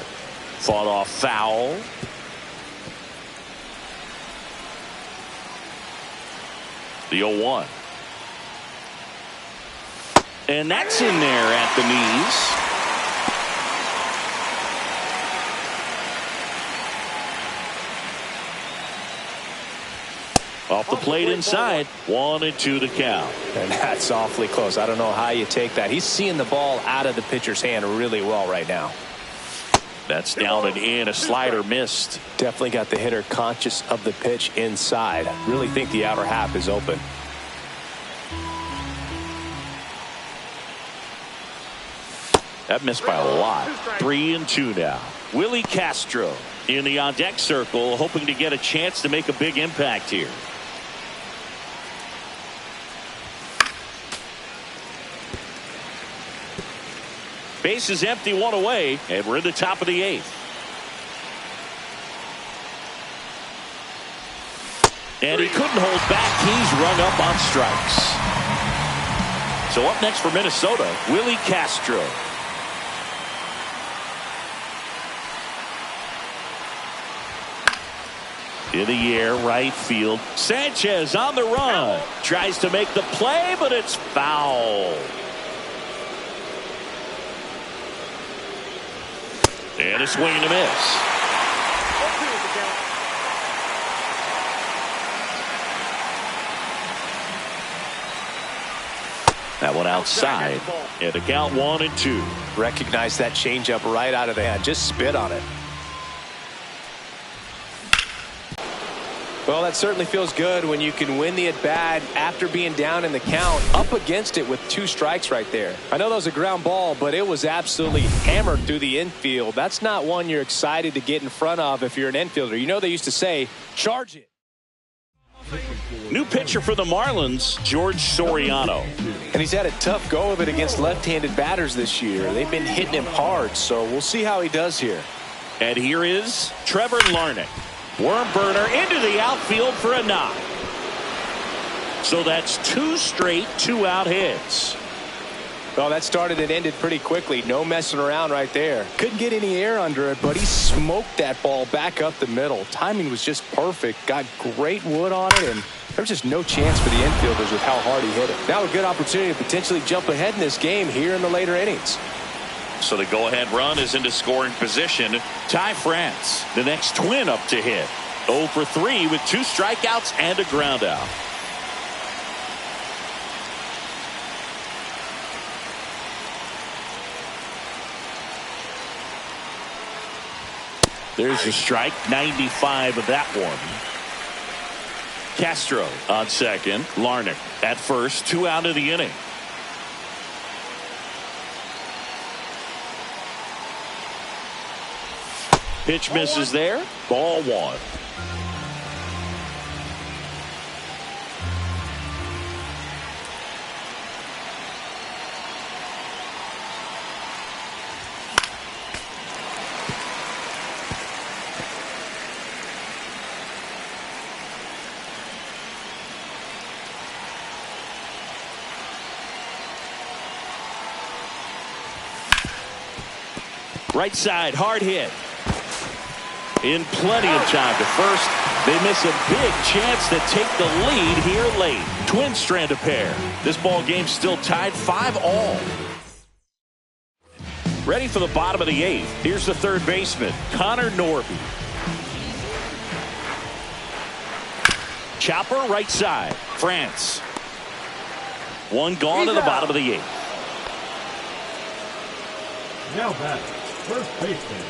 Fought off foul. The 0-1. And that's in there at the knees. Off the plate inside. 1-2 to count. And that's awfully close. I don't know how you take that. He's seeing the ball out of the pitcher's hand really well right now. That's down and in. A slider missed. Definitely got the hitter conscious of the pitch inside. Really think the outer half is open. That missed by a lot. 3-2 now. Willie Castro in the on-deck circle, hoping to get a chance to make a big impact here. Base is empty, 1 away, and we're in the top of the 8th. And he couldn't hold back. He's rung up on strikes. So up next for Minnesota, Willie Castro. In the air, right field. Sanchez on the run. Tries to make the play, but it's foul. And a swing and a miss. 0-2 is the count. That one outside. And the count 1-2. Recognize that changeup right out of the hand. Just spit on it. Well, that certainly feels good when you can win the at-bat after being down in the count, up against it with 2 strikes right there. I know that was a ground ball, but it was absolutely hammered through the infield. That's not one you're excited to get in front of if you're an infielder. You know they used to say, charge it. New pitcher for the Marlins, George Soriano. And he's had a tough go of it against left-handed batters this year. They've been hitting him hard, so we'll see how he does here. And here is Trevor Larnach. Worm burner into the outfield for a knock. So that's 2 straight 2-out hits. Well, that started and ended pretty quickly. No messing around right there. Couldn't get any air under it, but he smoked that ball back up the middle. Timing was just perfect. Got great wood on it, and there's just no chance for the infielders with how hard he hit it. Now a good opportunity to potentially jump ahead in this game here in the later innings. So the go-ahead run is into scoring position. Ty France, the next Twin up to hit. 0 for 3 with 2 strikeouts and a ground out. There's a strike. 95 of that one. Castro on second. Larnach at first. 2 out of the inning. Pitch misses there. Ball 1. Right side, hard hit. In plenty of time to first. They miss a big chance to take the lead here late. Twins strand a pair. This ball game still tied 5-all. Ready for the bottom of the 8th. Here's the third baseman, Connor Norby. Chopper right side. France. 1 gone to the bottom of the 8th. Now back, first baseman,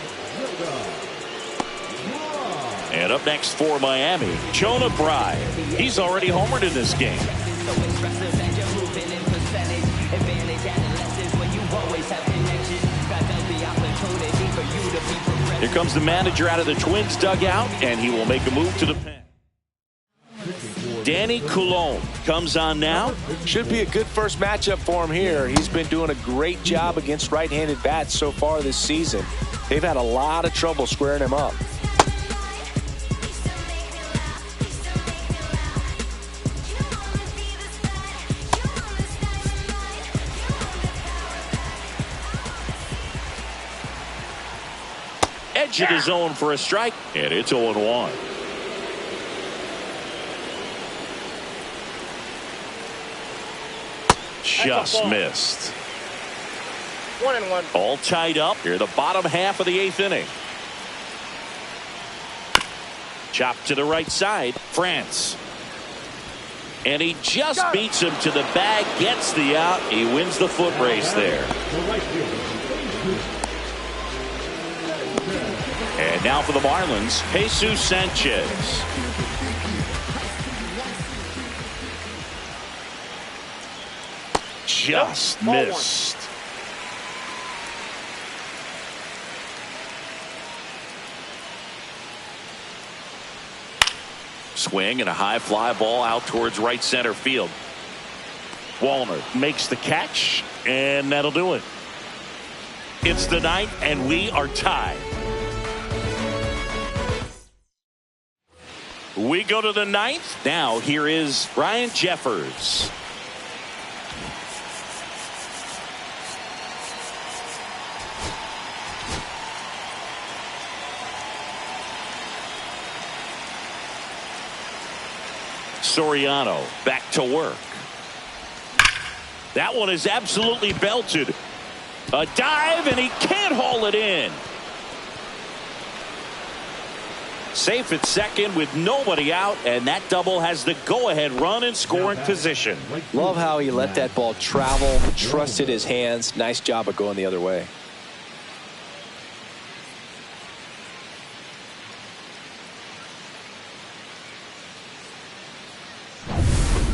And up next for Miami, Jonah Bride. He's already homered in this game. Here comes the manager out of the Twins dugout, and he will make a move to the pen. Danny Coulombe comes on now. Should be a good first matchup for him here. He's been doing a great job against right-handed bats so far this season. They've had a lot of trouble squaring him up. Edge of the zone for a strike, and it's 0-1. Just missed. 1-1. All tied up here, the bottom half of the 8th inning. Chop to the right side, France. And he just beats him to the bag, gets the out. He wins the foot race there. And now for the Marlins, Jesus Sanchez. Just missed. Swing and a high fly ball out towards right center field. Wallner makes the catch, and that'll do it. It's the 9th, and we are tied. We go to the 9th. Now here is Ryan Jeffers. Soriano back to work. That one is absolutely belted. A dive, and he can't haul it in. Safe at second with nobody out, and that double has the go-ahead run in scoring position. Love how he let that ball travel, trusted his hands. Nice job of going the other way.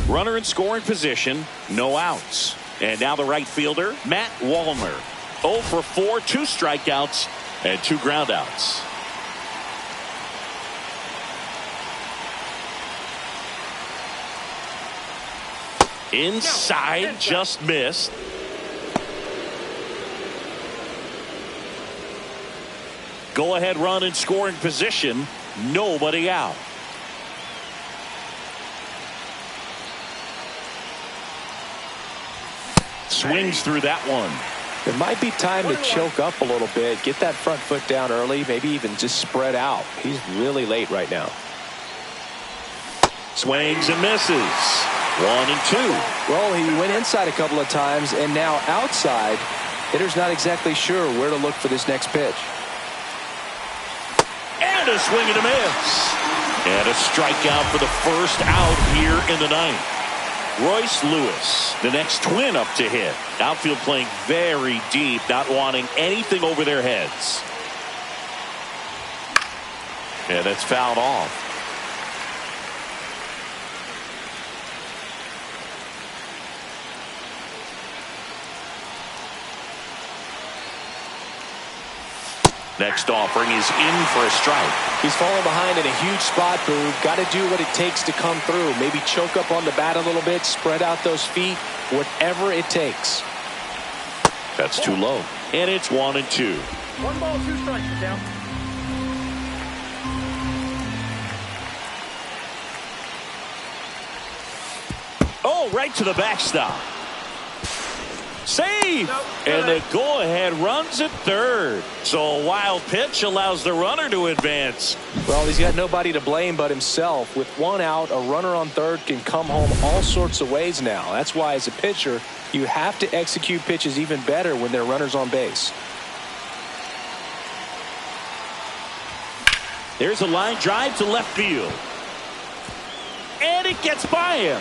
Runner in scoring position, no outs. And now the right fielder, Matt Wallner. 0 for 4, 2 strikeouts, and 2 groundouts. Inside, just missed. Go-ahead run in scoring position, nobody out. Swings through that one. It might be time to choke up a little bit, get that front foot down early, maybe even just spread out. He's really late right now. Swings and misses. 1 and 2. Well, he went inside a couple of times, and now outside. Hitter's not exactly sure where to look for this next pitch. And a swing and a miss. And a strikeout for the first out here in the 9th. Royce Lewis, the next Twin up to hit. Outfield playing very deep, not wanting anything over their heads. And it's fouled off. Next offering is in for a strike. He's falling behind in a huge spot, Boo. Got to do what it takes to come through. Maybe choke up on the bat a little bit, spread out those feet, whatever it takes. That's too low. And it's 1-2. 1 ball, 2 strikes, down. Oh, right to the backstop. Save! Nope. And the go-ahead runs at third. So a wild pitch allows the runner to advance. Well, he's got nobody to blame but himself. With 1 out, a runner on third can come home all sorts of ways now. That's why, as a pitcher, you have to execute pitches even better when there are runners on base. There's a line drive to left field. And it gets by him.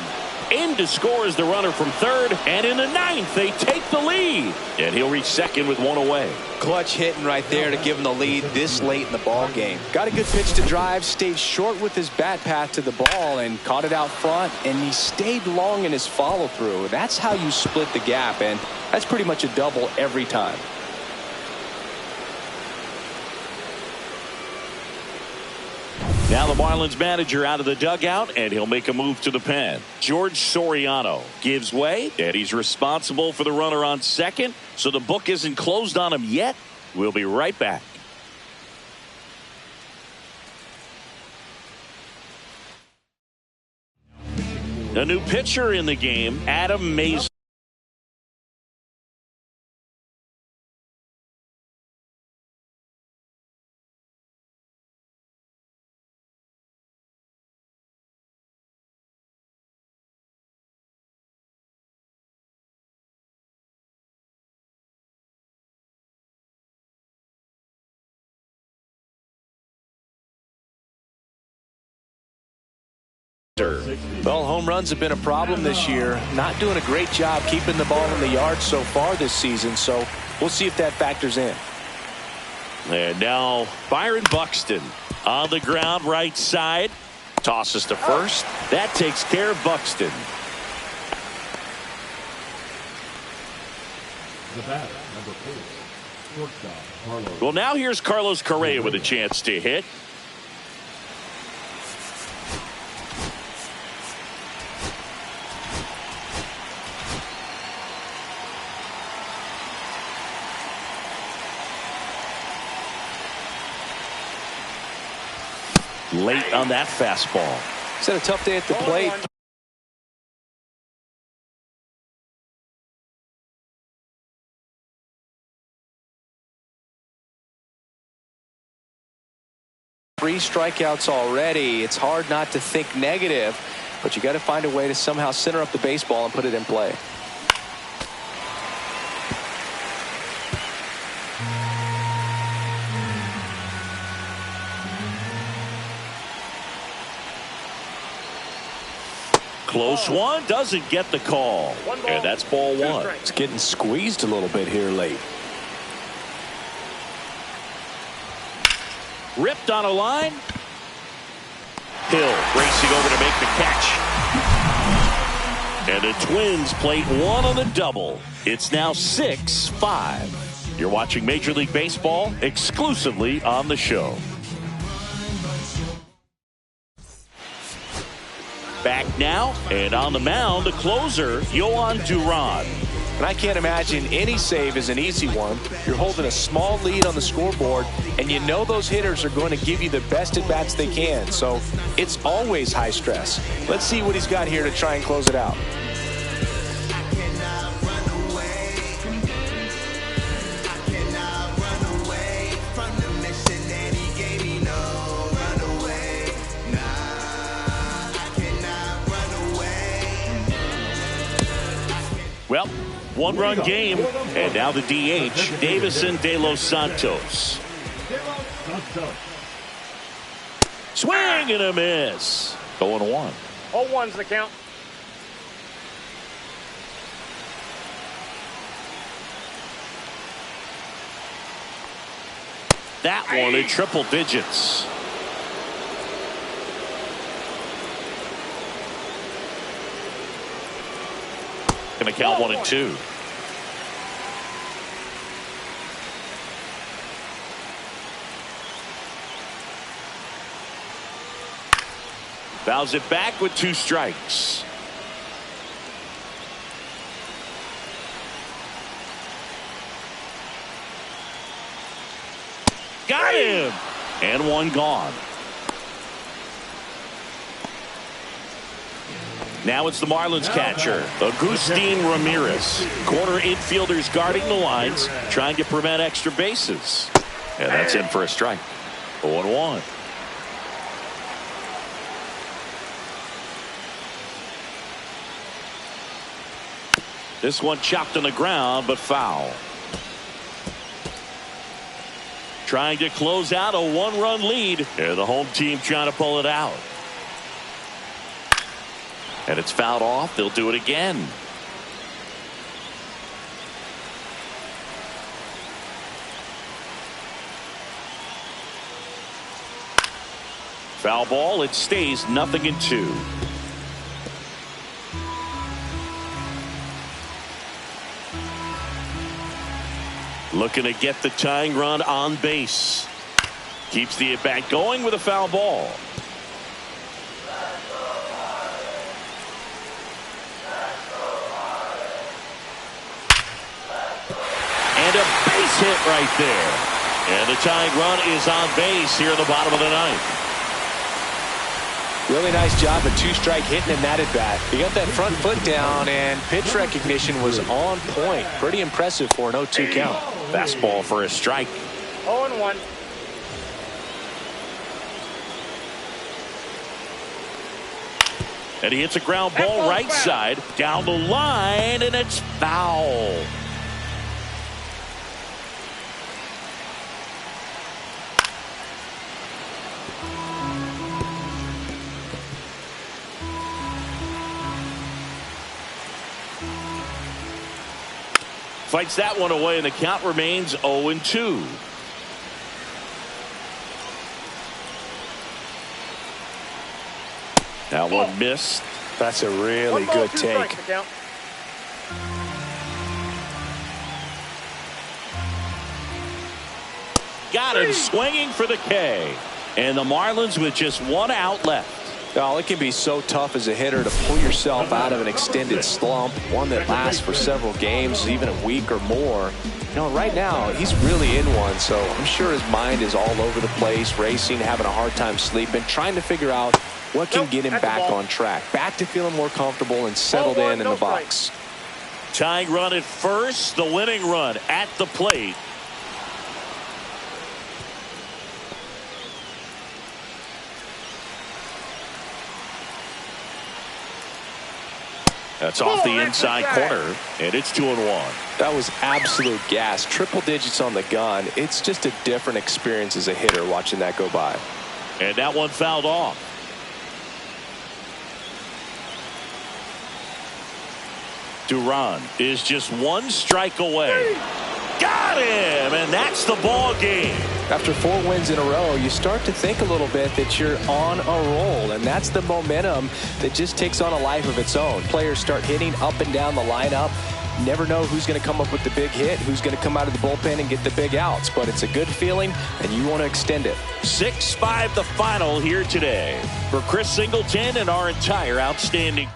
In to score is the runner from third, and in the 9th they take the lead, and he'll reach second with 1 away. Clutch hitting right there to give him the lead this late in the ball game. Got a good pitch to drive, stayed short with his bat path to the ball and caught it out front, and he stayed long in his follow through. That's how you split the gap, and that's pretty much a double every time. Now the Marlins manager out of the dugout, and he'll make a move to the pen. George Soriano gives way, and he's responsible for the runner on second, so the book isn't closed on him yet. We'll be right back. A new pitcher in the game, Adam Mason. Well, home runs have been a problem this year. Not doing a great job keeping the ball in the yard so far this season, so we'll see if that factors in. And now Byron Buxton on the ground right side. Tosses to first. That takes care of Buxton. The batter, number 4, shortstop, Carlos. Well, now here's Carlos Correa with a chance to hit. Late on that fastball. He's had a tough day at the plate. Three strikeouts already. It's hard not to think negative, but you got to find a way to somehow center up the baseball and put it in play. Close one, doesn't get the call. And that's ball 1. It's getting squeezed a little bit here late. Ripped on a line. Hill racing over to make the catch. And the Twins plate 1 on the double. It's now 6-5. You're watching Major League Baseball exclusively on the show. Back now, and on the mound, the closer, Yohan Duran. And I can't imagine any save is an easy one. You're holding a small lead on the scoreboard, and you know those hitters are going to give you the best at-bats they can. So it's always high stress. Let's see what he's got here to try and close it out. Well, 1-run game, and now the DH, Davison De Los Santos. Swing and a miss. 0-1. 0-1's the count. That one in triple digits. Going to count 1-2. Fouls it back with 2 strikes. Got him. And 1 gone. Now it's the Marlins catcher, Agustin Ramirez. Corner infielders guarding the lines, trying to prevent extra bases. And that's in for a strike. 0-1. This one chopped on the ground, but foul. Trying to close out a 1-run lead. And the home team trying to pull it out. And it's fouled off. They'll do it again. Foul ball. It stays 0-2. Looking to get the tying run on base. Keeps the at-bat going with a foul ball. And a base hit right there. And the tying run is on base here in the bottom of the 9th. Really nice job, a 2-strike hitting in that at bat. He got that front foot down, and pitch recognition was on point. Pretty impressive for an 0-2 count. Fastball for a strike. 0-1. And he hits a ground ball right side down the line, and it's foul. Fights that one away, and the count remains 0-2. That one missed. That's a really good take. Got him swinging for the K. And the Marlins with just 1 out left. Oh, it can be so tough as a hitter to pull yourself out of an extended slump, one that lasts for several games, even a week or more. You know, right now, he's really in one, so I'm sure his mind is all over the place, racing, having a hard time sleeping, trying to figure out what can get him back on track, back to feeling more comfortable and settled in the box. Tying run at first, the winning run at the plate. That's off the inside corner, and it's 2-1. That was absolute gas. Triple digits on the gun. It's just a different experience as a hitter watching that go by. And that one fouled off. Duran is just 1 strike away. Got him, and that's the ball game. After 4 wins in a row, you start to think a little bit that you're on a roll, and that's the momentum that just takes on a life of its own. Players start hitting up and down the lineup. Never know who's going to come up with the big hit, who's going to come out of the bullpen and get the big outs, but it's a good feeling, and you want to extend it. 6-5 the final here today. For Chris Singleton and our entire outstanding